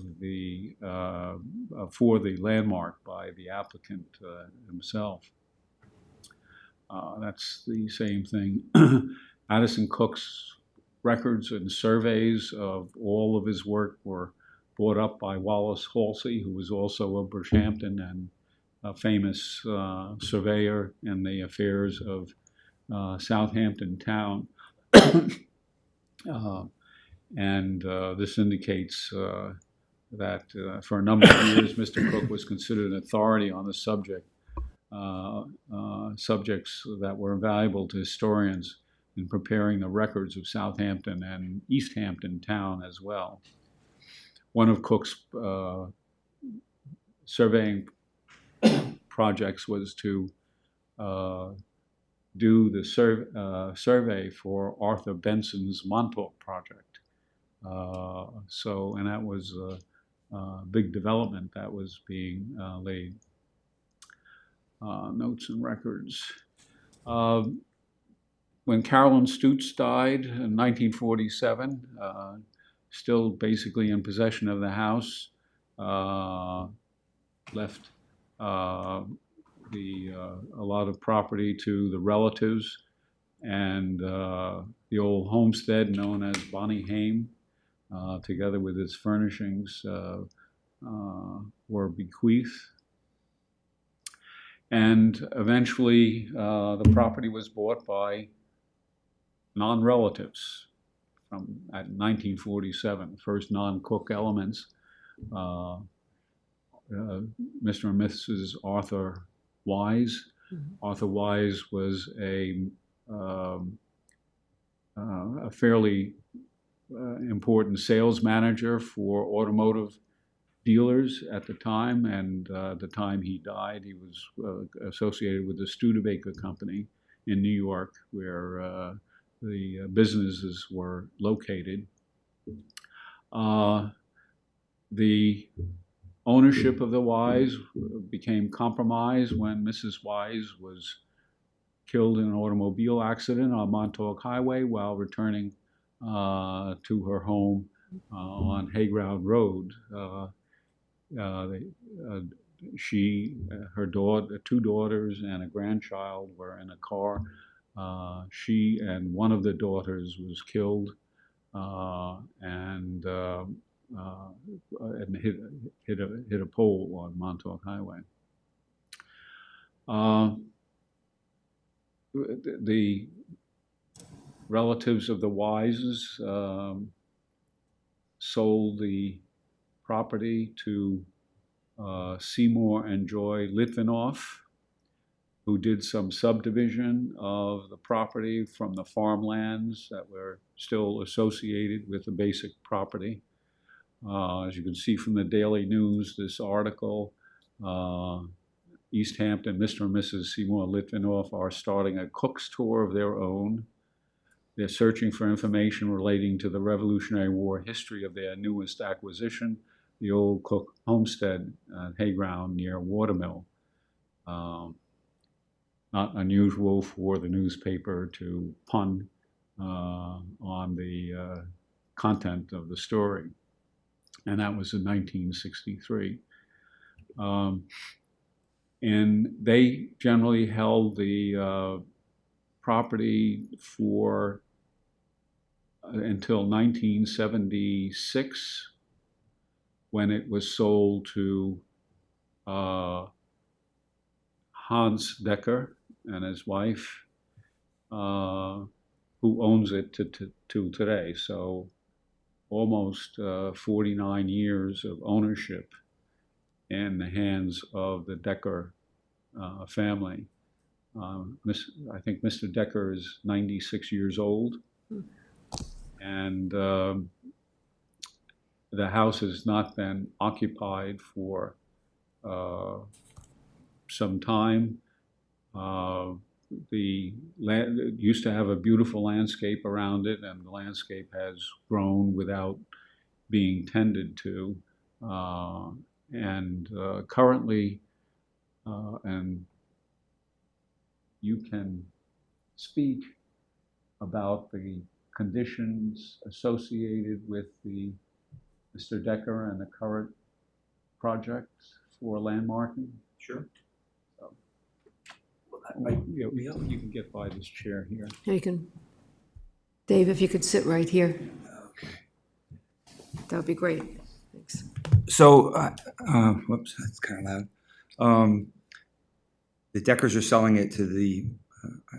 Speaker 1: the landmark by the applicant himself. That's the same thing. Addison Cook's records and surveys of all of his work were brought up by Wallace Halsey, who was also of Bridgehampton and a famous surveyor in the affairs of Southampton town. This indicates that for a number of years, Mr. Cook was considered an authority on the subjects that were valuable to historians in preparing the records of Southampton and East Hampton town as well. One of Cook's surveying projects was to do the survey for Arthur Benson's Montauk project. And that was a big development that was being laid. Notes and records. When Carolyn Stutes died in 1947, still basically in possession of the house, left a lot of property to the relatives, and the old homestead known as Bonnyhame, together with its furnishings, were bequeathed. And eventually, the property was bought by non-relatives from at 1947, first non-Cook elements. Uh, Mr. and Mrs. Arthur Wise. Arthur Wise was a fairly important sales manager for automotive dealers at the time, and the time he died, he was associated with the Studebaker Company in New York, where the businesses were located. The ownership of the Wise became compromised when Mrs. Wise was killed in an automobile accident on Montauk Highway while returning to her home on Hayground Road. She, her daughter, two daughters, and a grandchild were in a car. She and one of the daughters was killed and hit a pole on Montauk Highway. The relatives of the Wises sold the property to Seymour and Joy Litvinoff, who did some subdivision of the property from the farmlands that were still associated with the basic property. As you can see from the Daily News, this article, East Hampton, Mr. and Mrs. Seymour Litvinoff are starting a Cook's tour of their own. They're searching for information relating to the Revolutionary War history of their newest acquisition, the old Cook homestead at Hayground near Watermill. Not unusual for the newspaper to pun on the content of the story. And that was in 1963. And they generally held the property for until 1976, when it was sold to Hans Decker and his wife, who owns it to today. So almost 49 years of ownership in the hands of the Decker family. I think Mr. Decker is 96 years old, and the house has not been occupied for some time. The land used to have a beautiful landscape around it, and the landscape has grown without being tended to. Currently, and you can speak about the conditions associated with the Mr. Decker and the current project for landmarking.
Speaker 7: Sure.
Speaker 1: You can get by this chair here.
Speaker 2: You can, Dave, if you could sit right here, that would be great. Thanks.
Speaker 7: So, whoops, that's kind of loud. The Deckers are selling it to the,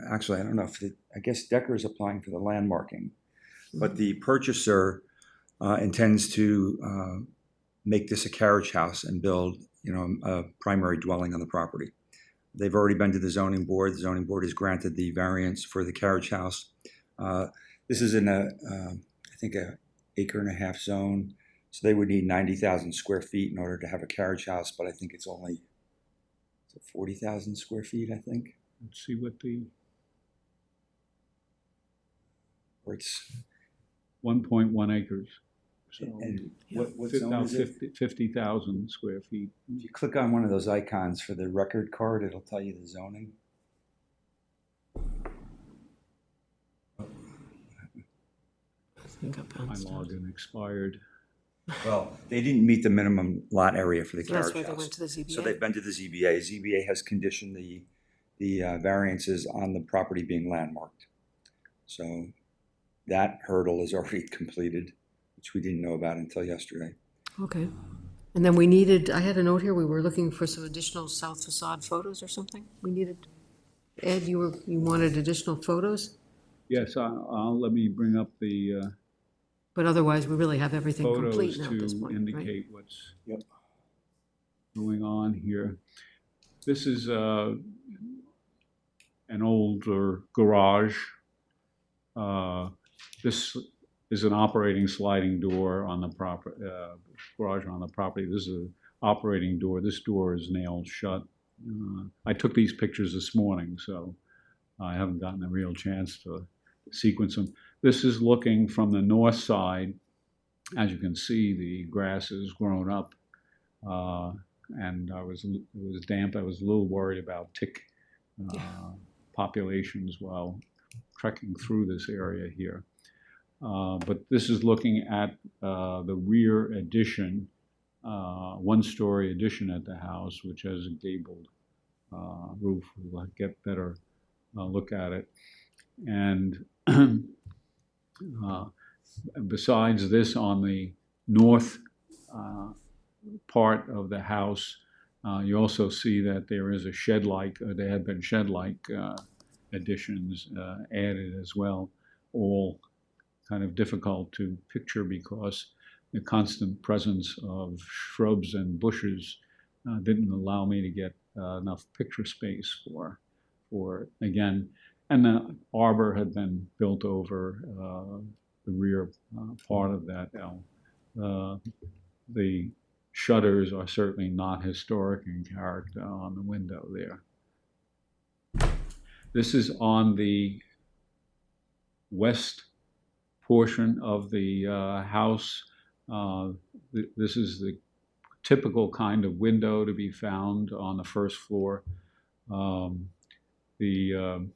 Speaker 7: actually, I don't know if I guess Decker is applying for the landmarking, but the purchaser intends to make this a carriage house and build, a primary dwelling on the property. They've already been to the zoning board. The zoning board has granted the variance for the carriage house. This is in I think, an 1.5 acre zone. So they would need 90,000 square feet in order to have a carriage house, but I think it's only 40,000 square feet, I think.
Speaker 1: Let's see what
Speaker 7: Or it's
Speaker 1: 1.1 acres. So
Speaker 7: and what zone is it?
Speaker 1: 50,000 square feet.
Speaker 7: If you click on one of those icons for the record card, it'll tell you the zoning.
Speaker 2: I think I
Speaker 1: My
Speaker 2: bounced out.
Speaker 1: login expired.
Speaker 7: Well, they didn't meet the minimum lot area for the
Speaker 2: So that's
Speaker 7: carriage
Speaker 2: why they
Speaker 7: house.
Speaker 2: went to the ZBA?
Speaker 7: So they've been to the ZBA. ZBA has conditioned the variances on the property being landmarked. So that hurdle is already completed, which we didn't know about until yesterday.
Speaker 2: Okay. And then we needed, I had a note here, we were looking for some additional south facade photos or something? We needed, Ed, you wanted additional photos?
Speaker 1: Yes, let me bring up the
Speaker 2: But otherwise, we really have everything complete
Speaker 1: photos
Speaker 2: now at this
Speaker 1: to
Speaker 2: point, right?
Speaker 1: indicate what's
Speaker 7: Yep.
Speaker 1: going on here. This is an older garage. This is an operating sliding door on the garage on the property. This is an operating door. This door is nailed shut. I took these pictures this morning, so I haven't gotten a real chance to sequence them. This is looking from the north side. As you can see, the grass has grown up, and it was damp. I was a little worried about tick populations while trekking through this area here. But this is looking at the rear addition, one-story addition at the house, which has a gabled roof. We'll get better look at it. And besides this, on the north part of the house, you also see that there is a shed-like, there have been shed-like additions added as well, all kind of difficult to picture because the constant presence of shrubs and bushes didn't allow me to get enough picture space for again, and the arbor had been built over the rear part of that L. The shutters are certainly not historic in character on the window there. This is on the west portion of the house. This is the typical kind of window to be found on the first floor. The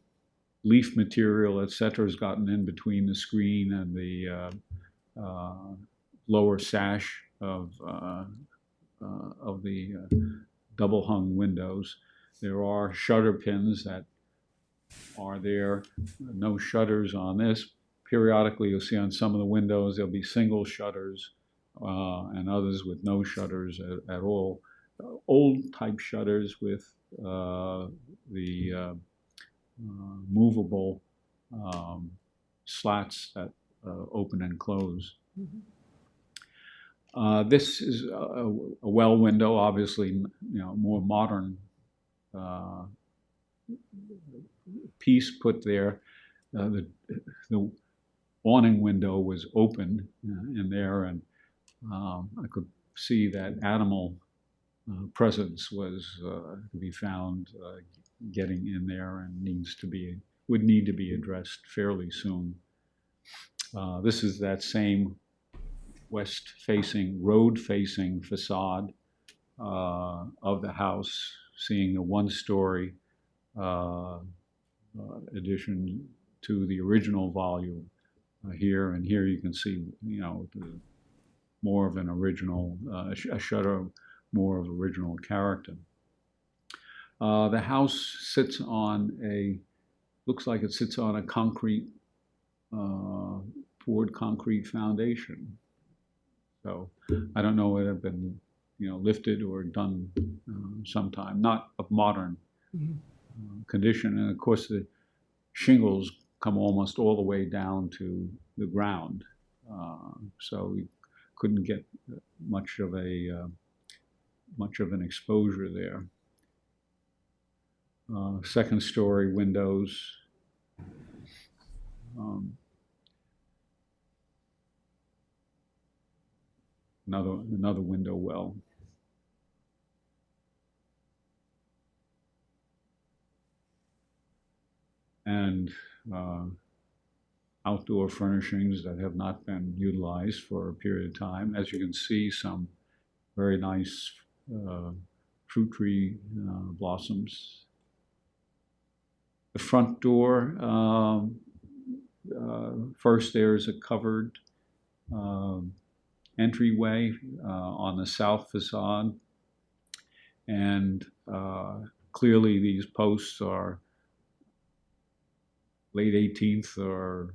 Speaker 1: leaf material, etc., has gotten in between the screen and the lower sash of the double hung windows. There are shutter pins that are there. No shutters on this. Periodically, you'll see on some of the windows there'll be single shutters and others with no shutters at all. Old type shutters with the movable slats that open and close. This is a well window, obviously, more modern piece put there. The awning window was open in there, and I could see that animal presence was to be found getting in there and would need to be addressed fairly soon. This is that same west-facing, road-facing facade of the house, seeing the one-story addition to the original volume here. And here you can see, more of an original, a shutter, more of original character. The house sits on looks like it sits on a concrete, poured concrete foundation. So I don't know whether it had been, lifted or done sometime, not of modern condition. And of course, the shingles come almost all the way down to the ground. So we couldn't get much of an exposure there. Second story windows. Another window well. And outdoor furnishings that have not been utilized for a period of time. As you can see, some very nice fruit tree blossoms. The front door, first there's a covered entryway on the south facade, and clearly these posts are late 18th or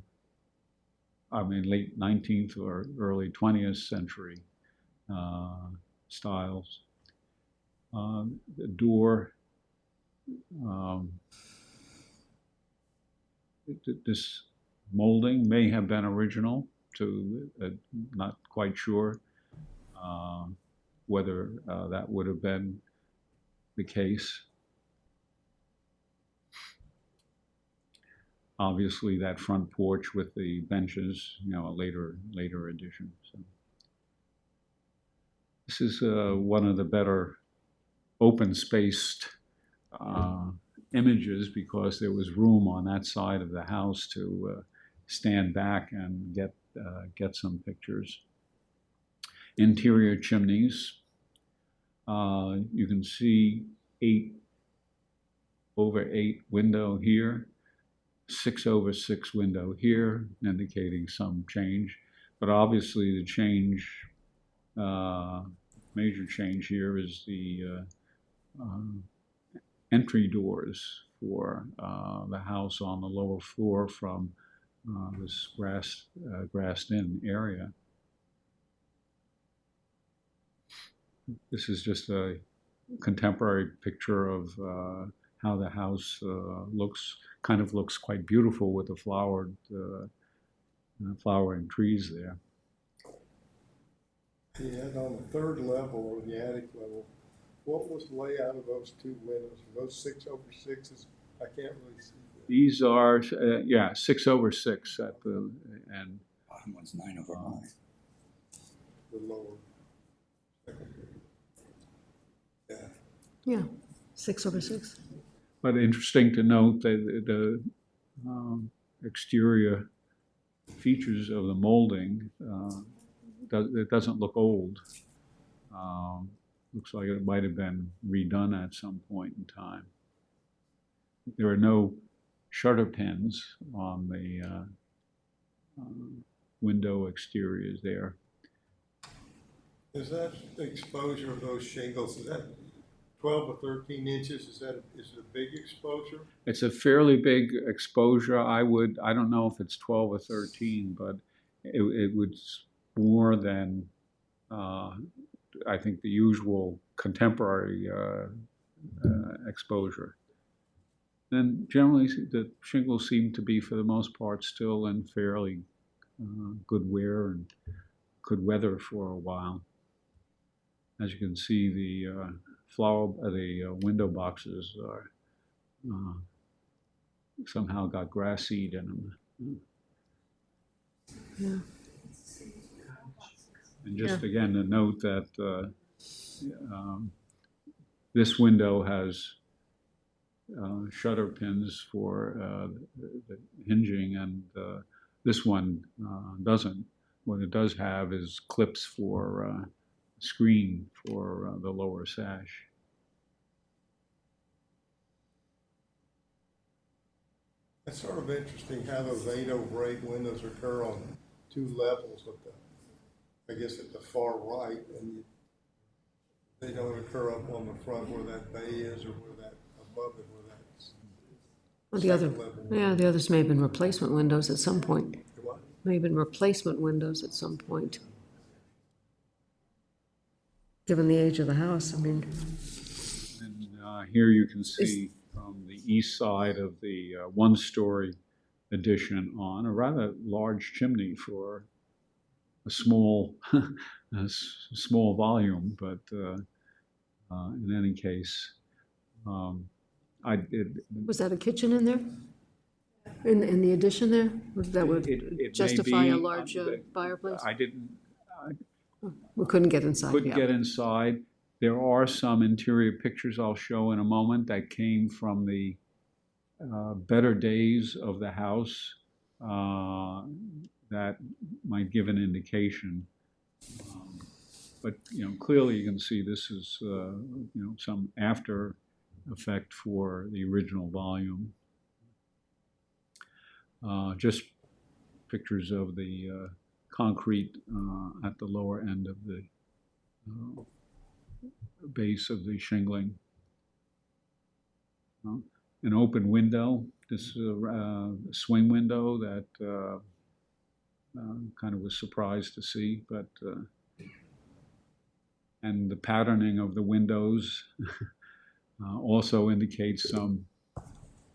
Speaker 1: late 19th or early 20th century styles. The door, this molding may have been original to, not quite sure whether that would have been the case. Obviously, that front porch with the benches, a later addition. So this is one of the better open-spaced images because there was room on that side of the house to stand back and get some pictures. Interior chimneys. You can see 8/8 window here, 6/6 window here, indicating some change. But obviously the change, major change here is the entry doors for the house on the lower floor from this grassed-in area. This is just a contemporary picture of how the house looks quite beautiful with the flowering trees there.
Speaker 8: And on the third level, or the attic level, what was the layout of those two windows? Were those 6/6s? I can't really see that.
Speaker 1: These are, 6/6 at the end.
Speaker 7: Bottom one's 9/9.
Speaker 8: The lower. Yeah.
Speaker 2: Yeah, 6/6.
Speaker 1: But interesting to note that the exterior features of the molding, it doesn't look old. Looks like it might have been redone at some point in time. There are no shutter pins on the window exteriors there.
Speaker 8: Is that the exposure of those shingles, is that 12 or 13 inches? Is it a big exposure?
Speaker 1: It's a fairly big exposure. I don't know if it's 12 or 13, but it was more than I think the usual contemporary exposure. And generally, the shingles seem to be, for the most part, still in fairly good wear and good weather for a while. As you can see, the window boxes are somehow got grass seed in them.
Speaker 2: Yeah.
Speaker 1: And just again to note that this window has shutter pins for the hinging, and this one doesn't. What it does have is clips for screen for the lower sash.
Speaker 8: It's sort of interesting how those 8/8 windows occur on two levels of I guess at the far right, and they don't occur up on the front where that bay is, or where that above it, where that's.
Speaker 2: Well, the others may have been replacement windows at some point.
Speaker 8: What?
Speaker 2: May have been replacement windows at some point. Given the age of the house, I mean.
Speaker 1: And here you can see from the east side of the one-story addition on a rather large chimney for a small volume, but in any case,
Speaker 2: Was that a kitchen in there? In the addition there? That would
Speaker 1: it
Speaker 2: justify
Speaker 1: may
Speaker 2: a
Speaker 1: be,
Speaker 2: large fireplace?
Speaker 1: We
Speaker 2: We couldn't get inside,
Speaker 1: couldn't
Speaker 2: yeah.
Speaker 1: get inside. There are some interior pictures I'll show in a moment that came from the better days of the house that might give an indication. But clearly you can see this is some after effect for the original volume. Just pictures of the concrete at the lower end of the base of the shingling. An open window. This is a swing window that kind of was surprised to see, but and the patterning of the windows also indicates some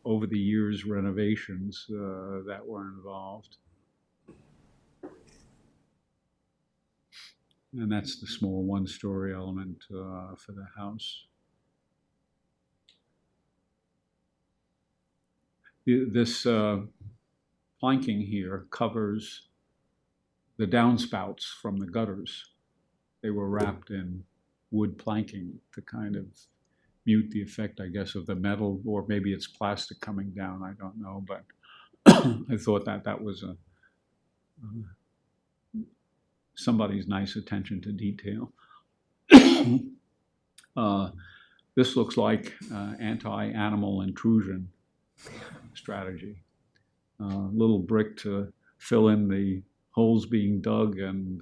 Speaker 1: over the years renovations that were involved. And that's the small one-story element for the house. This planking here covers the downspouts from the gutters. They were wrapped in wood planking to kind of mute the effect, I guess, of the metal, or maybe it's plastic coming down, I don't know, but I thought that was somebody's nice attention to detail. This looks like anti-animal intrusion strategy. Little brick to fill in the holes being dug and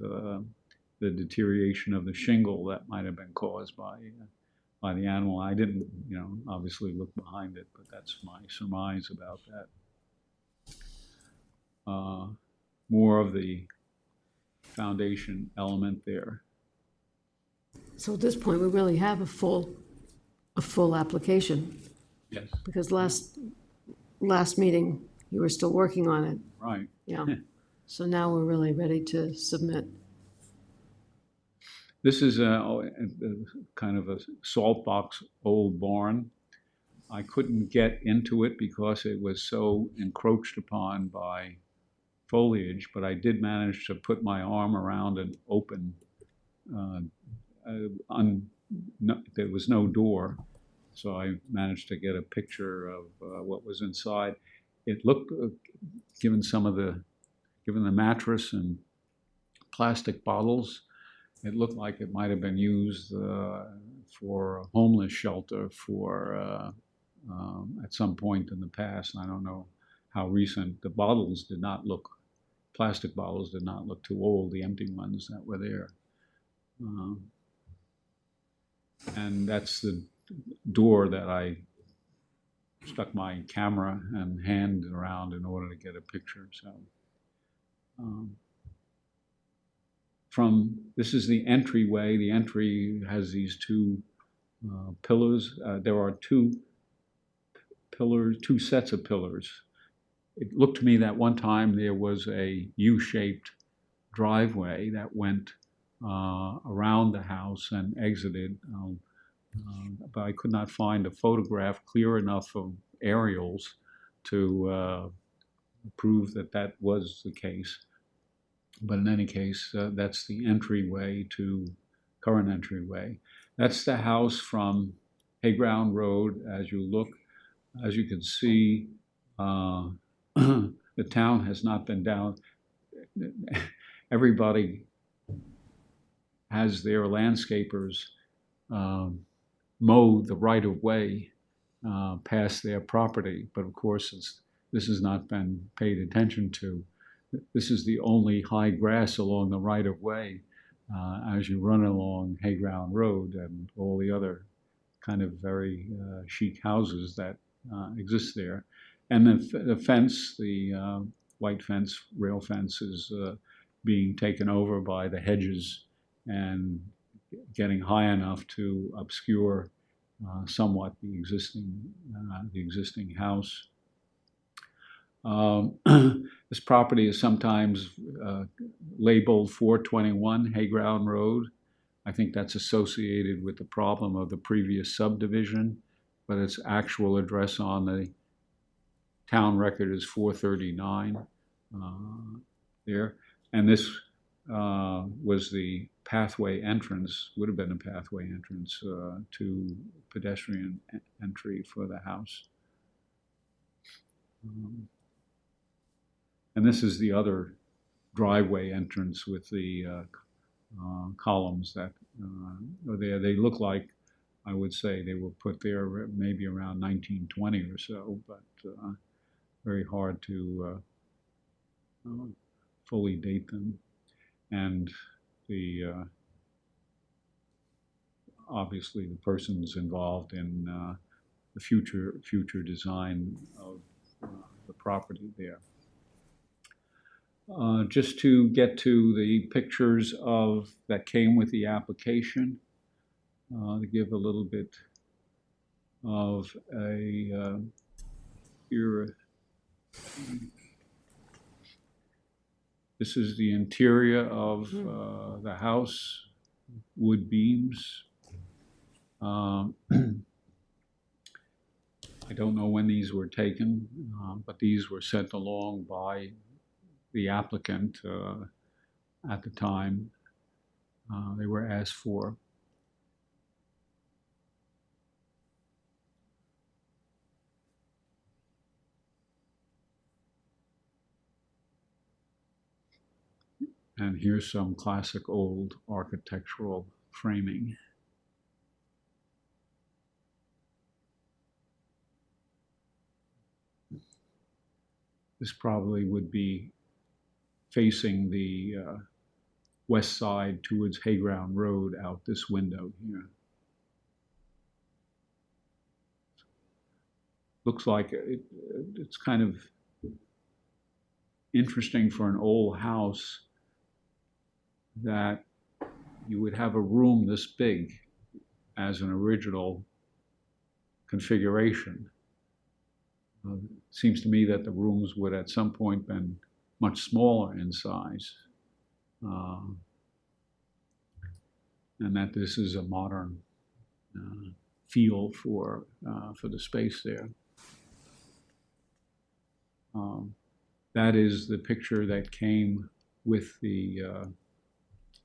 Speaker 1: the deterioration of the shingle that might have been caused by the animal. I didn't, obviously look behind it, but that's my surmise about that. More of the foundation element there.
Speaker 2: So at this point, we really have a full application,
Speaker 1: Yes.
Speaker 2: because last meeting, you were still working on it,
Speaker 1: Right.
Speaker 2: yeah. So now we're really ready to submit.
Speaker 1: This is a kind of a salt box old barn. I couldn't get into it because it was so encroached upon by foliage, but I did manage to put my arm around an open, there was no door, so I managed to get a picture of what was inside. It looked, given the mattress and plastic bottles, it looked like it might have been used for a homeless shelter for at some point in the past. And I don't know how recent. The bottles did not look, plastic bottles did not look too old, the empty ones that were there. And that's the door that I stuck my camera and hand around in order to get a picture. So this is the entryway. The entry has these two pillars. There are two sets of pillars. It looked to me that one time there was a U-shaped driveway that went around the house and exited, but I could not find a photograph clear enough of aerials to prove that was the case. But in any case, that's the current entryway. That's the house from Hayground Road as you look. As you can see, the town has not been down. Everybody has their landscapers mow the right-of-way past their property, but of course this has not been paid attention to. This is the only high grass along the right-of-way as you run along Hayground Road, and all the other kind of very chic houses that exist there. And the fence, the white fence, rail fence, is being taken over by the hedges and getting high enough to obscure somewhat the existing house. This property is sometimes labeled 421 Hayground Road. I think that's associated with the problem of the previous subdivision, but its actual address on the town record is 439 there. And this was the pathway entrance, would have been a pathway entrance to pedestrian entry for the house. And this is the other driveway entrance with the columns that are there. They look like, I would say, they were put there maybe around 1920 or so, but very hard to fully date them. And obviously the persons involved in the future design of the property there. Just to get to the pictures that came with the application, to give a little bit of a here. This is the interior of the house, wood beams. I don't know when these were taken, but these were sent along by the applicant at the time they were asked for. And here's some classic old architectural framing. This probably would be facing the west side towards Hayground Road out this window here. Looks like it's kind of interesting for an old house that you would have a room this big as an original configuration. Seems to me that the rooms would at some point been much smaller in size, and that this is a modern feel for the space there. That is the picture that came with the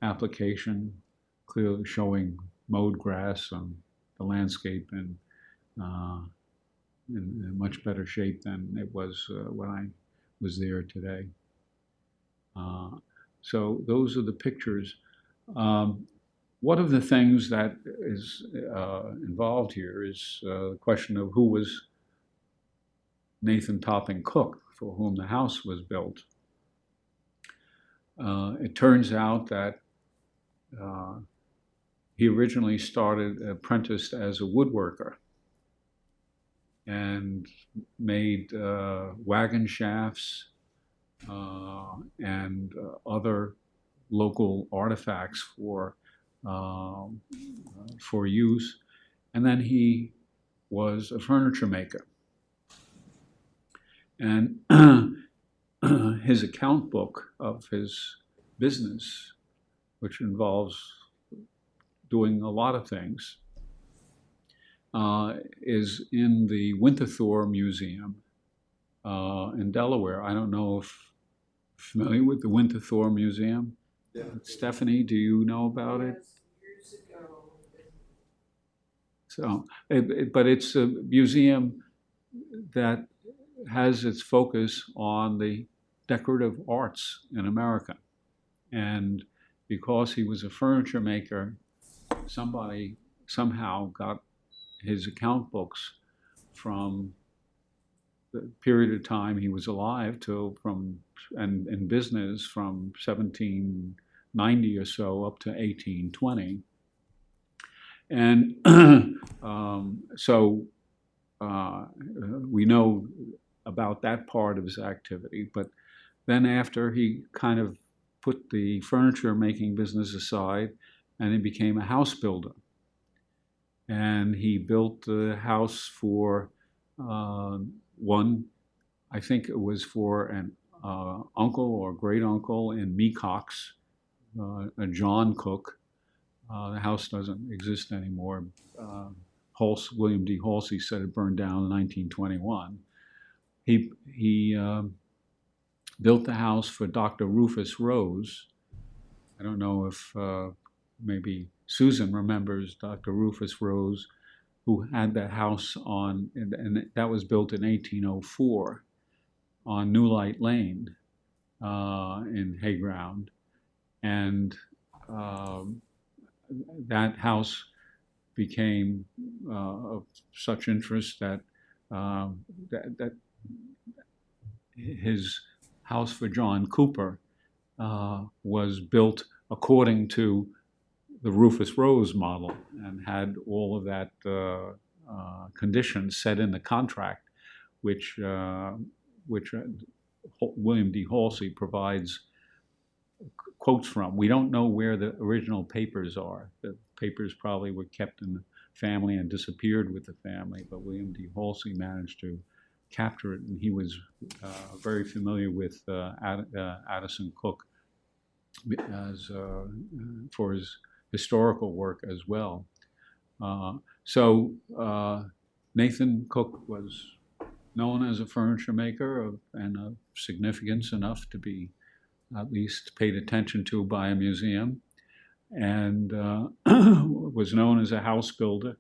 Speaker 1: application, clearly showing mowed grass and the landscape in much better shape than it was when I was there today. So those are the pictures. One of the things that is involved here is the question of who was Nathan Topping Cook, for whom the house was built. It turns out that he originally started apprenticed as a woodworker and made wagon shafts and other local artifacts for use. And then he was a furniture maker. And his account book of his business, which involves doing a lot of things, is in the Winterthur Museum in Delaware. I don't know if you're familiar with the Winterthur Museum.
Speaker 8: Yeah.
Speaker 1: Stephanie, do you know about it?
Speaker 6: Years ago.
Speaker 1: So, but it's a museum that has its focus on the decorative arts in America. And because he was a furniture maker, somebody somehow got his account books from the period of time he was alive and in business from 1790 or so up to 1820. And so we know about that part of his activity. But then after he kind of put the furniture making business aside and he became a house builder. And he built the house for one, I think it was for an uncle or great uncle in Mecox, a John Cook. The house doesn't exist anymore. William D. Halsey said it burned down in 1921. He built the house for Dr. Rufus Rose. I don't know if maybe Susan remembers Dr. Rufus Rose, who had that house and that was built in 1804 on New Light Lane in Hayground. And that house became of such interest that his house for John Cooper was built according to the Rufus Rose model and had all of that conditions set in the contract, which William D. Halsey provides quotes from. We don't know where the original papers are. The papers probably were kept in the family and disappeared with the family, but William D. Halsey managed to capture it. And he was very familiar with Addison Cook as for his historical work as well. So Nathan Cook was known as a furniture maker and of significance enough to be at least paid attention to by a museum, and was known as a house builder.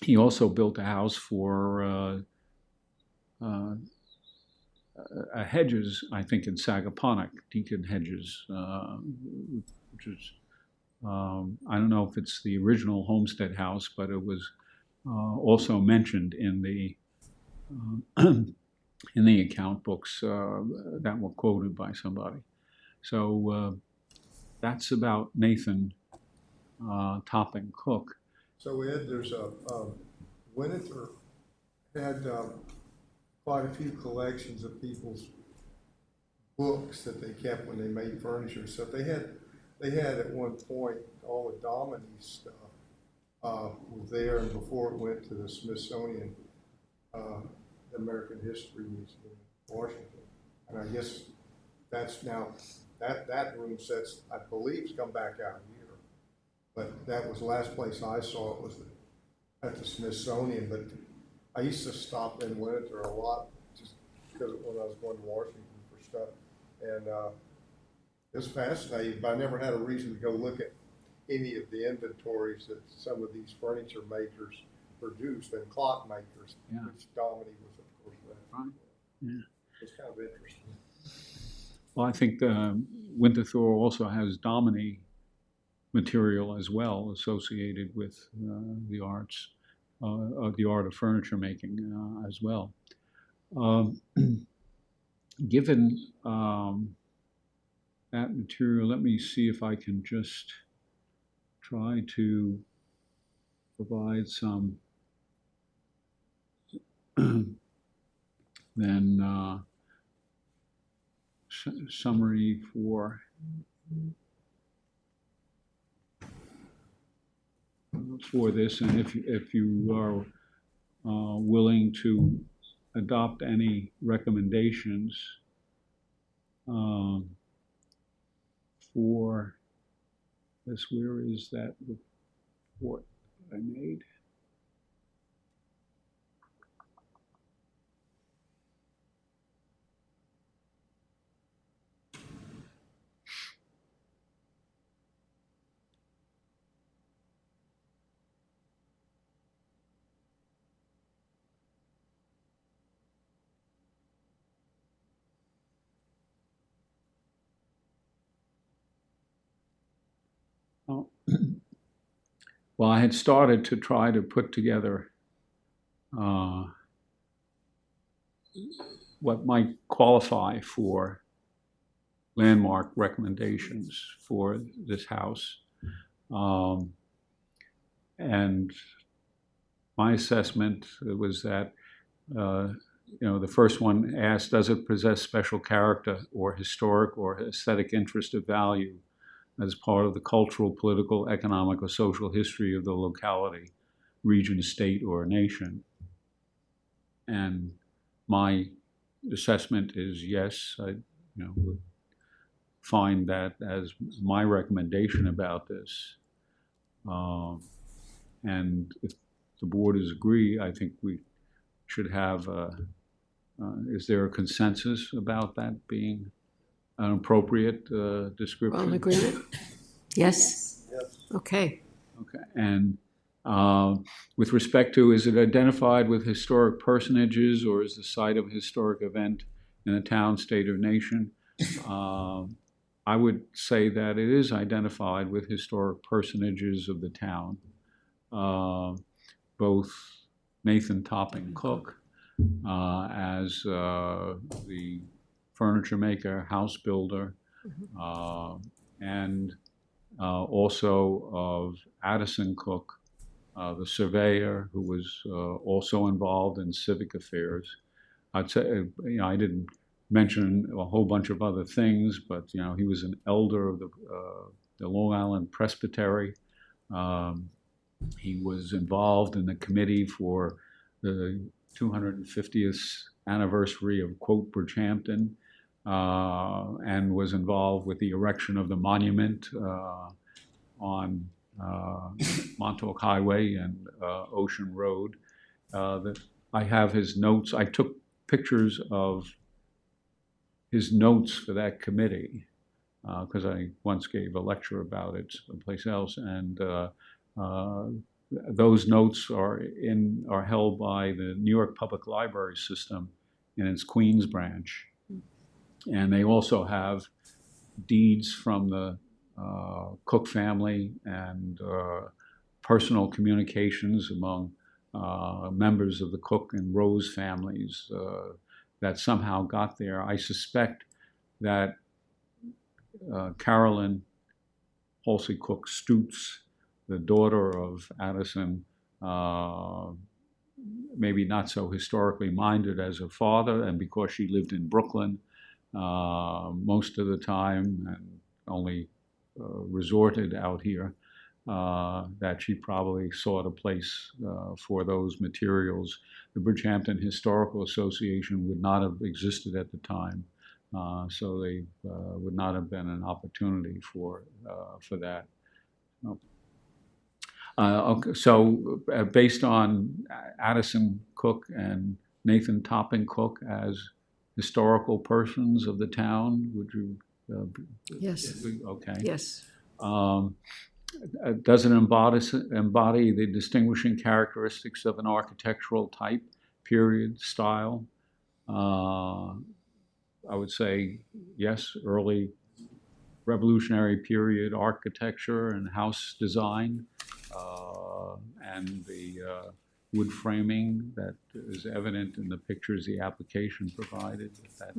Speaker 1: He also built a house for Hedges, I think, in Sagaponack, Deacon Hedges, which is, I don't know if it's the original Homestead House, but it was also mentioned in the account books that were quoted by somebody. So that's about Nathan Topping Cook.
Speaker 8: So Ed, there's Winneter had quite a few collections of people's books that they kept when they made furniture. So they had at one point all the Dominique stuff was there, and before it went to the Smithsonian American History Museum in Washington. And I guess that's now, that room sets, I believe, has come back out here. But that was the last place I saw it was at the Smithsonian. But I used to stop in Winneter a lot just because when I was going to Washington for stuff. And it was fascinating, but I never had a reason to go look at any of the inventories that some of these furniture makers produced, and clock makers,
Speaker 1: Yeah.
Speaker 8: which Dominique was, of course, that.
Speaker 1: Right. Yeah.
Speaker 8: It's kind of interesting.
Speaker 1: Well, I think Winterthur also has Domini material as well associated with the arts, the art of furniture making as well. Given that material, let me see if I can just try to provide some then summary for this, and if you are willing to adopt any recommendations for this. Where is that report I made? Oh. Well, I had started to try to put together what might qualify for landmark recommendations for this house. And my assessment was that, the first one asked, does it possess special character or historic or aesthetic interest of value as part of the cultural, political, economic, or social history of the locality, region, state, or nation? And my assessment is yes. I would find that as my recommendation about this. And if the board is agree, I think we should have, is there a consensus about that being an appropriate description?
Speaker 2: All in agreement? Yes?
Speaker 8: Yes.
Speaker 2: Okay.
Speaker 1: Okay, and with respect to, is it identified with historic personages or is the site of a historic event in a town, state, or nation? I would say that it is identified with historic personages of the town. Both Nathan Topping Cook as the furniture maker, house builder, and also of Addison Cook, the surveyor, who was also involved in civic affairs. I'd say, I didn't mention a whole bunch of other things, but he was an elder of the Long Island Presbytery. He was involved in the committee for the 250th anniversary of, quote, Bridgehampton, and was involved with the erection of the monument on Montauk Highway and Ocean Road. I have his notes. I took pictures of his notes for that committee because I once gave a lecture about it someplace else, and those notes are held by the New York Public Library System in its Queens branch, and they also have deeds from the Cook family and personal communications among members of the Cook and Rose families that somehow got there. I suspect that Carolyn Halsey Cook Stutes, the daughter of Addison, maybe not so historically minded as her father, and because she lived in Brooklyn most of the time and only resorted out here, that she probably sought a place for those materials. The Bridgehampton Historical Association would not have existed at the time, so they would not have been an opportunity for that. Okay, so based on Addison Cook and Nathan Topping Cook as historical persons of the town, would you?
Speaker 2: Yes.
Speaker 1: Okay.
Speaker 2: Yes.
Speaker 1: Does it embody the distinguishing characteristics of an architectural type, period, style? I would say yes, early Revolutionary period architecture and house design, and the wood framing that is evident in the pictures the application provided. That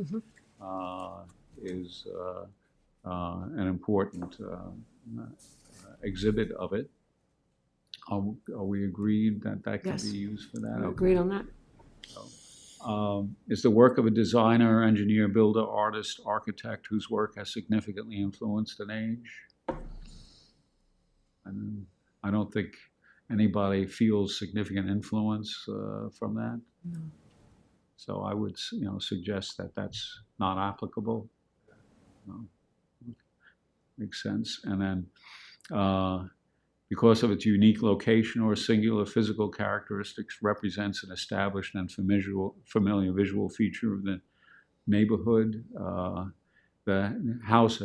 Speaker 1: is an important exhibit of it. Are we agreed that that can
Speaker 2: Yes.
Speaker 1: be used for that?
Speaker 2: Agreed on that?
Speaker 1: Is the work of a designer, engineer, builder, artist, architect whose work has significantly influenced an age? And I don't think anybody feels significant influence from that.
Speaker 2: No.
Speaker 1: So I would, suggest that that's not applicable. Makes sense. And then, because of its unique location or singular physical characteristics, represents an established and familiar visual feature of the neighborhood. The house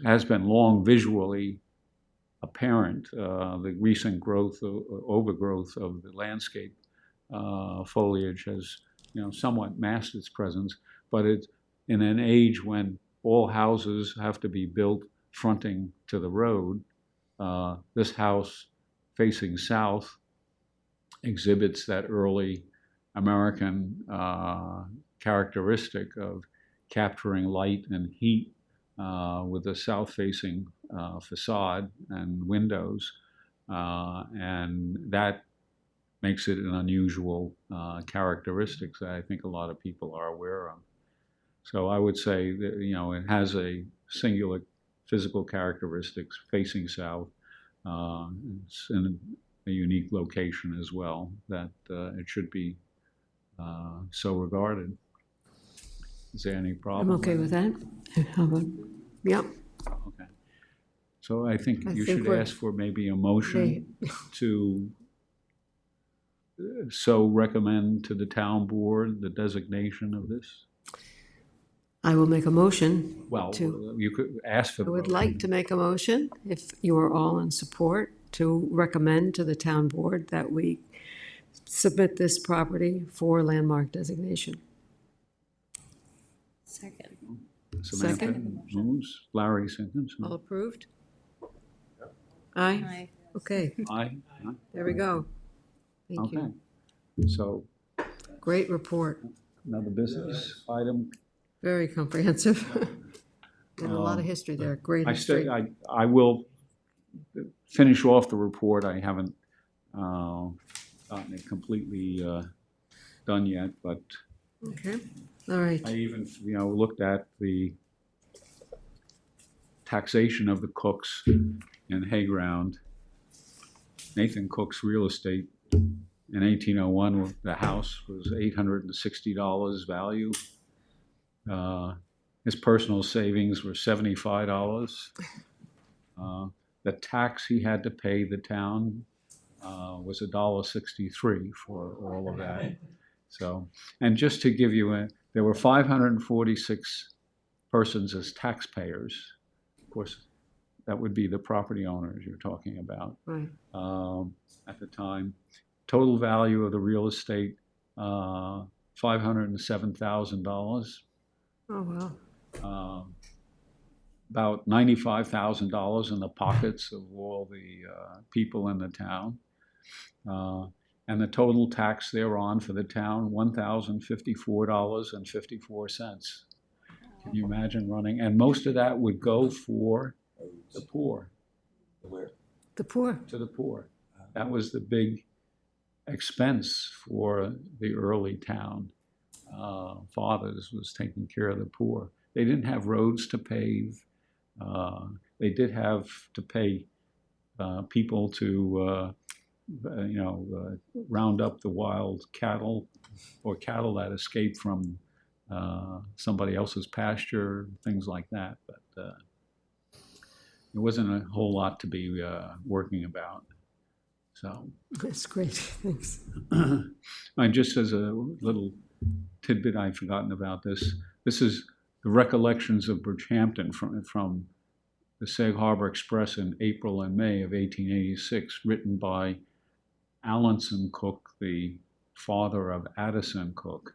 Speaker 1: has been long visually apparent. The recent overgrowth of the landscape foliage has, somewhat masked its presence. But it's in an age when all houses have to be built fronting to the road. This house facing south exhibits that early American characteristic of capturing light and heat with a south-facing facade and windows, and that makes it an unusual characteristic that I think a lot of people are aware of. So I would say that, it has a singular physical characteristics facing south. It's in a unique location as well, that it should be so regarded. Is there any problem?
Speaker 2: I'm okay with that. How about, yep.
Speaker 1: Okay. So I think
Speaker 2: I
Speaker 1: you
Speaker 2: think
Speaker 1: should
Speaker 2: we're-
Speaker 1: ask for maybe a motion to so recommend to the town board the designation of this.
Speaker 2: I will make a motion.
Speaker 1: Well,
Speaker 2: To-
Speaker 1: you could ask for
Speaker 2: I
Speaker 1: the
Speaker 2: would
Speaker 1: motion.
Speaker 2: like to make a motion, if you are all in support, to recommend to the town board that we submit this property for landmark designation.
Speaker 5: Second.
Speaker 1: Samantha
Speaker 2: Second.
Speaker 1: moves, Larry seconds.
Speaker 2: All approved? Aye? Okay,
Speaker 1: Aye.
Speaker 2: there we go. Thank
Speaker 1: Okay.
Speaker 2: you.
Speaker 1: So
Speaker 2: Great report,
Speaker 1: another business item.
Speaker 2: very comprehensive. And a lot of history there, great history.
Speaker 1: I will finish off the report. I haven't gotten it completely done yet, but
Speaker 2: Okay, all right.
Speaker 1: I even, looked at the taxation of the Cooks in Hayground. Nathan Cook's real estate In 1801, the house was $860 value. His personal savings were $75. The tax he had to pay the town was $1.63 for all of that. So, and just to give you there were 546 persons as taxpayers. Of course, that would be the property owners you're talking about
Speaker 2: Right.
Speaker 1: at the time. Total value of the real estate, $507,000.
Speaker 2: Oh, wow.
Speaker 1: About $95,000 in the pockets of all the people in the town. And the total tax thereon for the town, $1,054.54. Can you imagine running? And most of that would go for the poor.
Speaker 7: Where?
Speaker 2: The poor.
Speaker 1: To the poor. That was the big expense for the early town. Fathers was taking care of the poor. They didn't have roads to pave. They did have to pay people to round up the wild cattle or cattle that escaped from somebody else's pasture, things like that. But there wasn't a whole lot to be working about. So,
Speaker 2: That's great, thanks.
Speaker 1: and just as a little tidbit, I'd forgotten about this. This is the recollections of Bridgehampton from the Sag Harbor Express in April and May of 1886, written by Alanson Cook, the father of Addison Cook.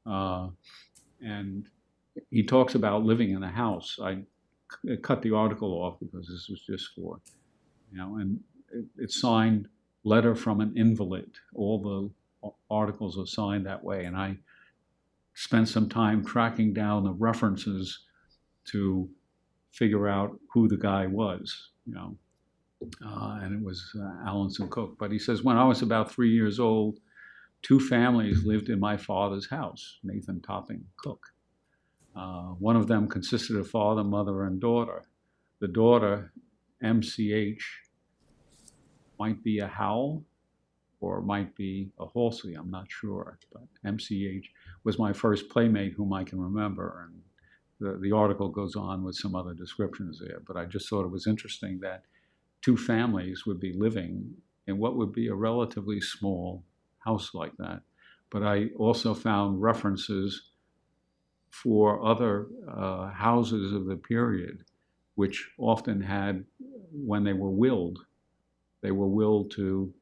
Speaker 1: And he talks about living in a house. I cut the article off because this was just for, and it's signed letter from an invalid. All the articles are signed that way. And I spent some time tracking down the references to figure out who the guy was, and it was Alanson Cook. But he says, when I was about 3 years old, 2 families lived in my father's house, Nathan Topping Cook. One of them consisted of father, mother, and daughter. The daughter, MCH, might be a Howell or might be a Halsey, I'm not sure. But MCH was my first playmate whom I can remember. And the article goes on with some other descriptions there. But I just thought it was interesting that 2 families would be living in what would be a relatively small house like that. But I also found references for other houses of the period, which often had, when they were willed to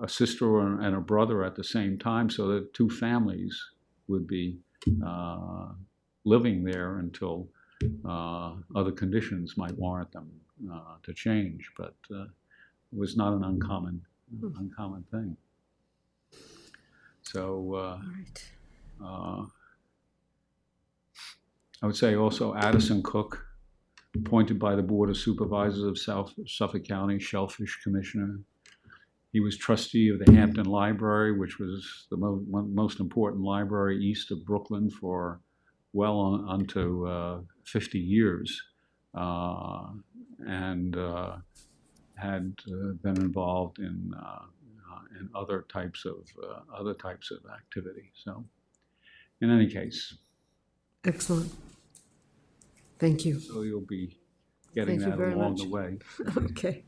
Speaker 1: a sister and a brother at the same time, so that 2 families would be living there until other conditions might warrant them to change. But it was not an uncommon thing. So
Speaker 2: Right.
Speaker 1: I would say also Addison Cook, appointed by the Board of Supervisors of Suffolk County, Shellfish Commissioner. He was trustee of the Hampton Library, which was the most important library east of Brooklyn for well onto 50 years, and had been involved in other types of activity. So, in any case,
Speaker 2: Excellent. Thank you.
Speaker 1: so you'll be getting
Speaker 2: Thank you
Speaker 1: that
Speaker 2: very
Speaker 1: along
Speaker 2: much.
Speaker 1: the way.
Speaker 2: Okay.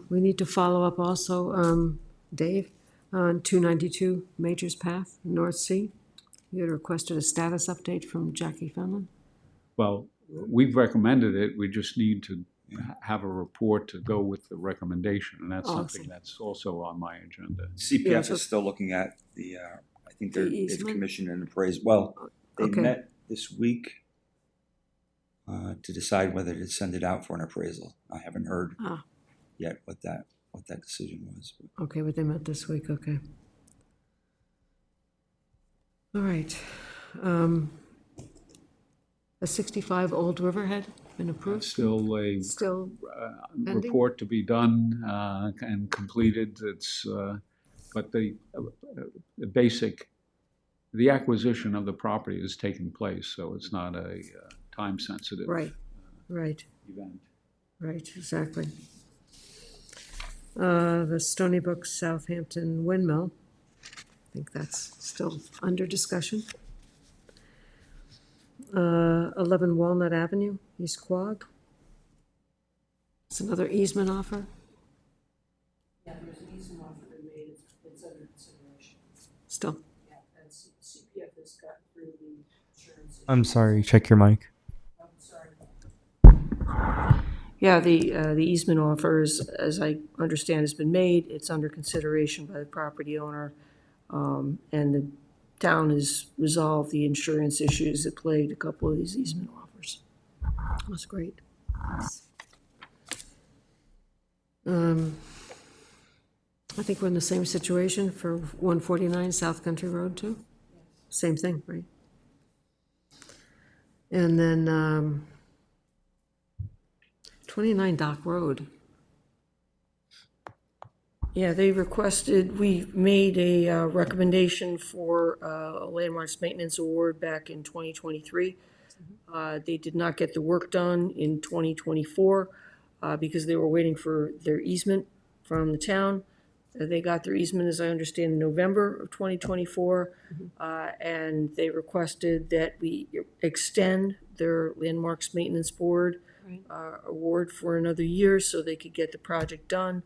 Speaker 2: We need to follow up also, Dave, on 292 Majors Path, North Sea. You had requested a status update from Jackie Fenlon.
Speaker 1: Well, we've recommended it. We just need to have a report to go with the recommendation, and that's something
Speaker 2: Awesome.
Speaker 1: that's also on my agenda.
Speaker 7: CPF
Speaker 2: Yeah, so-
Speaker 7: is still looking at the, I think
Speaker 2: The
Speaker 7: they've
Speaker 2: easement?
Speaker 7: commissioned an appraisal. Well, they
Speaker 2: Okay.
Speaker 7: met this week to decide whether to send it out for an appraisal. I haven't heard
Speaker 2: Ah.
Speaker 7: yet what that decision was.
Speaker 2: Okay, but they met this week, okay. All right. A 65 Old Riverhead been approved?
Speaker 1: Still a
Speaker 2: Still, pending?
Speaker 1: report to be done and completed. It's but the acquisition of the property is taking place, so it's not a time-sensitive
Speaker 2: right, right,
Speaker 1: event.
Speaker 2: right, exactly. The Stony Brook Southampton Windmill. I think that's still under discussion. 11 Walnut Avenue, East Quogue. It's another easement offer.
Speaker 6: Yeah, there's an easement offer been made, it's under consideration.
Speaker 2: Still,
Speaker 6: Yeah, and CPF has got through the insurance.
Speaker 9: I'm sorry, check your mic.
Speaker 6: I'm sorry. Yeah, the easement offer is, as I understand, has been made. It's under consideration by the property owner. And the town has resolved the insurance issues that plagued a couple of these easement offers.
Speaker 2: that's great. I think we're in the same situation for 149 South Country Road too? Same thing, right? And then 29 Dock Road.
Speaker 6: Yeah, they requested, we made a recommendation for a landmarks maintenance award back in 2023. They did not get the work done in 2024 because they were waiting for their easement from the town. They got their easement, as I understand, in November of 2024. And they requested that we extend their landmarks maintenance board award for another year so they could get the project done.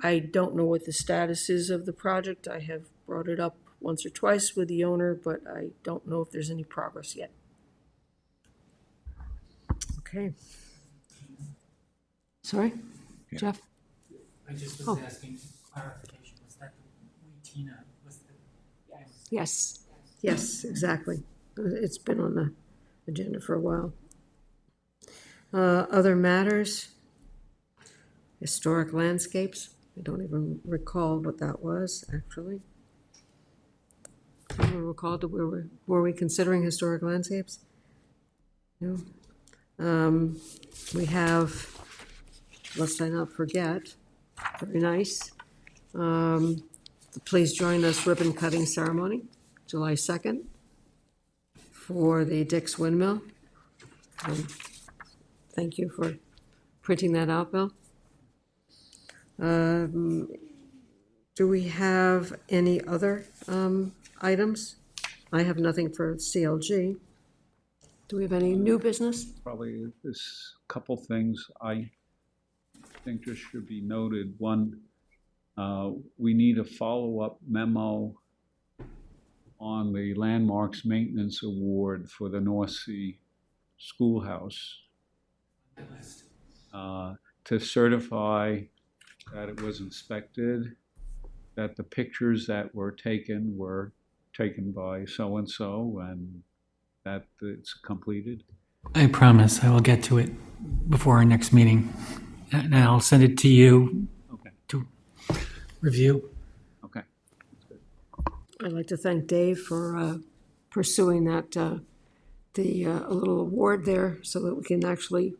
Speaker 6: I don't know what the status is of the project. I have brought it up once or twice with the owner, but I don't know if there's any progress yet.
Speaker 2: Okay. Sorry, Jeff?
Speaker 3: I just
Speaker 2: Oh.
Speaker 3: was asking clarification, was that the Tina, was the?
Speaker 2: Yes, yes, exactly. It's been on the agenda for a while. Other matters? Historic landscapes. I don't even recall what that was, actually. Do you recall, were we considering historic landscapes? No. We have, lest I not forget, very nice. Please join us ribbon cutting ceremony, July 2nd, for the Dick's Windmill. Thank you for printing that out, Bill. Do we have any other items? I have nothing for CLG. Do we have any new business?
Speaker 1: Probably this couple things I think just should be noted. One, we need a follow-up memo on the Landmarks Maintenance Award for the North Sea Schoolhouse to certify that it was inspected, that the pictures that were taken by so-and-so, and that it's completed.
Speaker 3: I promise I will get to it before our next meeting. And I'll send it to you
Speaker 1: Okay,
Speaker 3: to review.
Speaker 1: okay.
Speaker 2: I'd like to thank Dave for pursuing that, a little award there so that we can actually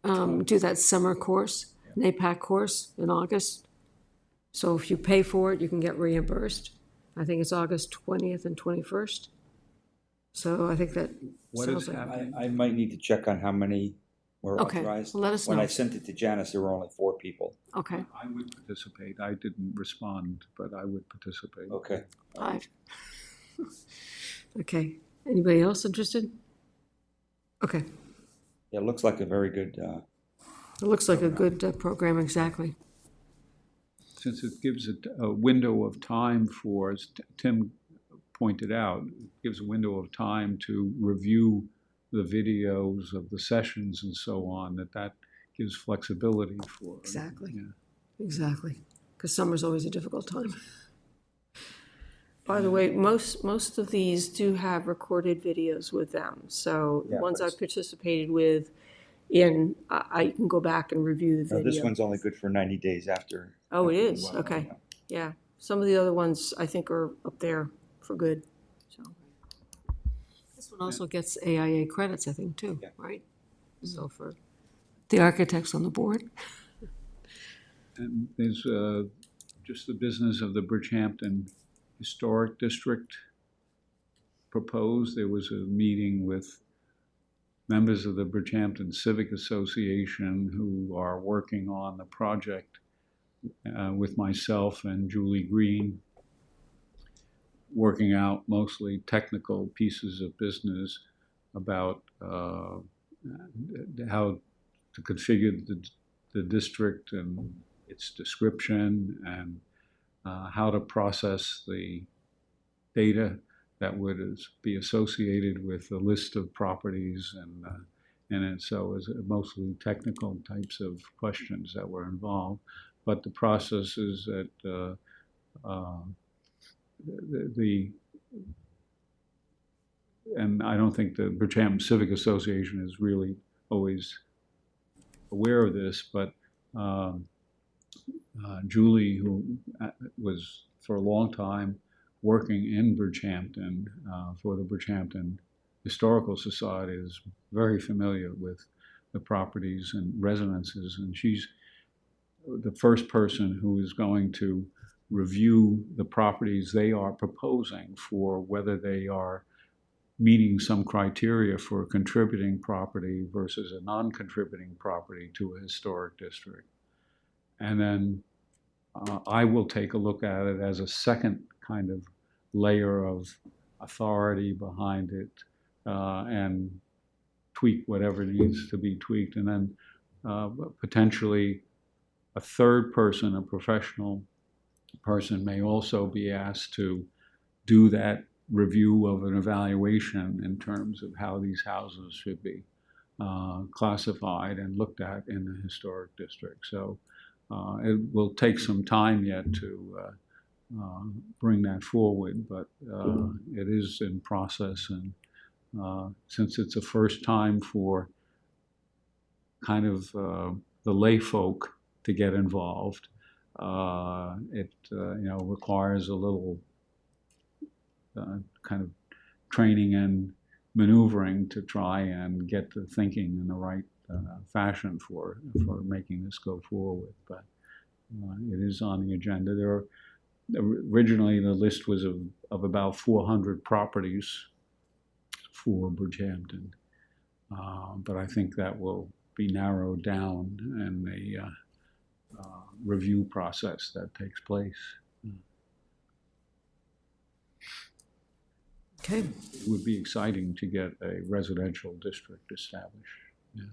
Speaker 2: do that summer course, NAPAC course in August. So if you pay for it, you can get reimbursed. I think it's August 20th and 21st. So I think that
Speaker 1: What
Speaker 2: sounds
Speaker 1: is
Speaker 2: like.
Speaker 1: happening?
Speaker 7: I might need to check on how many were
Speaker 2: Okay,
Speaker 7: authorized.
Speaker 2: well, let us
Speaker 7: When
Speaker 2: know.
Speaker 7: I sent it to Janice, there were only 4 people.
Speaker 2: Okay,
Speaker 1: I would participate. I didn't respond, but I would participate.
Speaker 7: Okay.
Speaker 2: 5. Okay, anybody else interested? Okay,
Speaker 7: Yeah, it looks like a very good,
Speaker 2: it looks like a good program, exactly.
Speaker 1: Since it gives a window of time for, as Tim pointed out, it gives a window of time to review the videos of the sessions and so on, that gives flexibility for.
Speaker 2: Exactly.
Speaker 1: Yeah.
Speaker 2: Exactly, because summer's always a difficult time.
Speaker 6: By the way, most of these do have recorded videos with them. So the
Speaker 7: Yeah,
Speaker 6: ones
Speaker 7: but
Speaker 6: I've participated with, I can go back and review the
Speaker 7: no,
Speaker 6: video.
Speaker 7: this one's only good for 90 days after.
Speaker 6: Oh, it
Speaker 7: after
Speaker 6: is?
Speaker 7: the webinar,
Speaker 6: Okay.
Speaker 7: yeah.
Speaker 6: Yeah, some of the other ones I think are up there for good, so.
Speaker 2: This one also gets AIA credits, I think, too,
Speaker 7: Yeah.
Speaker 2: right? So for the architects on the board.
Speaker 1: And there's just the business of the Bridgehampton Historic District proposed. There was a meeting with members of the Bridgehampton Civic Association who are working on the project with myself and Julie Green, working out mostly technical pieces of business about how to configure the district and its description, and how to process the data that would be associated with the list of properties, and so it was mostly technical types of questions that were involved. But the process is that and I don't think the Bridgehampton Civic Association is really always aware of this, but Julie, who was for a long time working in Bridgehampton for the Bridgehampton Historical Society, is very familiar with the properties and residences, and she's the first person who is going to review the properties they are proposing for whether they are meeting some criteria for a contributing property versus a non-contributing property to a historic district. And then I will take a look at it as a second kind of layer of authority behind it, and tweak whatever needs to be tweaked. And then potentially a third person, a professional person, may also be asked to do that review of an evaluation in terms of how these houses should be classified and looked at in the historic district. So it will take some time yet to bring that forward, but it is in process. And since it's a first time for kind of the lay folk to get involved, it requires a little kind of training and maneuvering to try and get the thinking in the right fashion for making this go forward. But it is on the agenda. Originally the list was of about 400 properties for Bridgehampton, but I think that will be narrowed down in the review process that takes place.
Speaker 2: Okay.
Speaker 1: It would be exciting to get a residential district established. Yeah.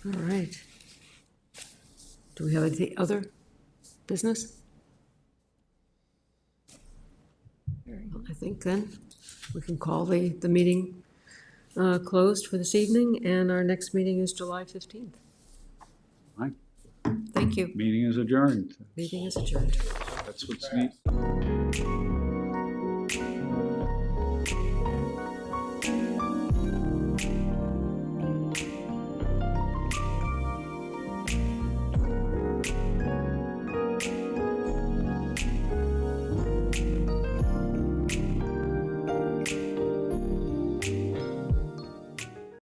Speaker 2: All right. Do we have any other business? Well, I think then we can call the meeting closed for this evening, and our next meeting is July 15th.
Speaker 1: Right.
Speaker 2: Thank you.
Speaker 1: Meeting is adjourned.
Speaker 2: Meeting is adjourned.
Speaker 1: That's what's neat.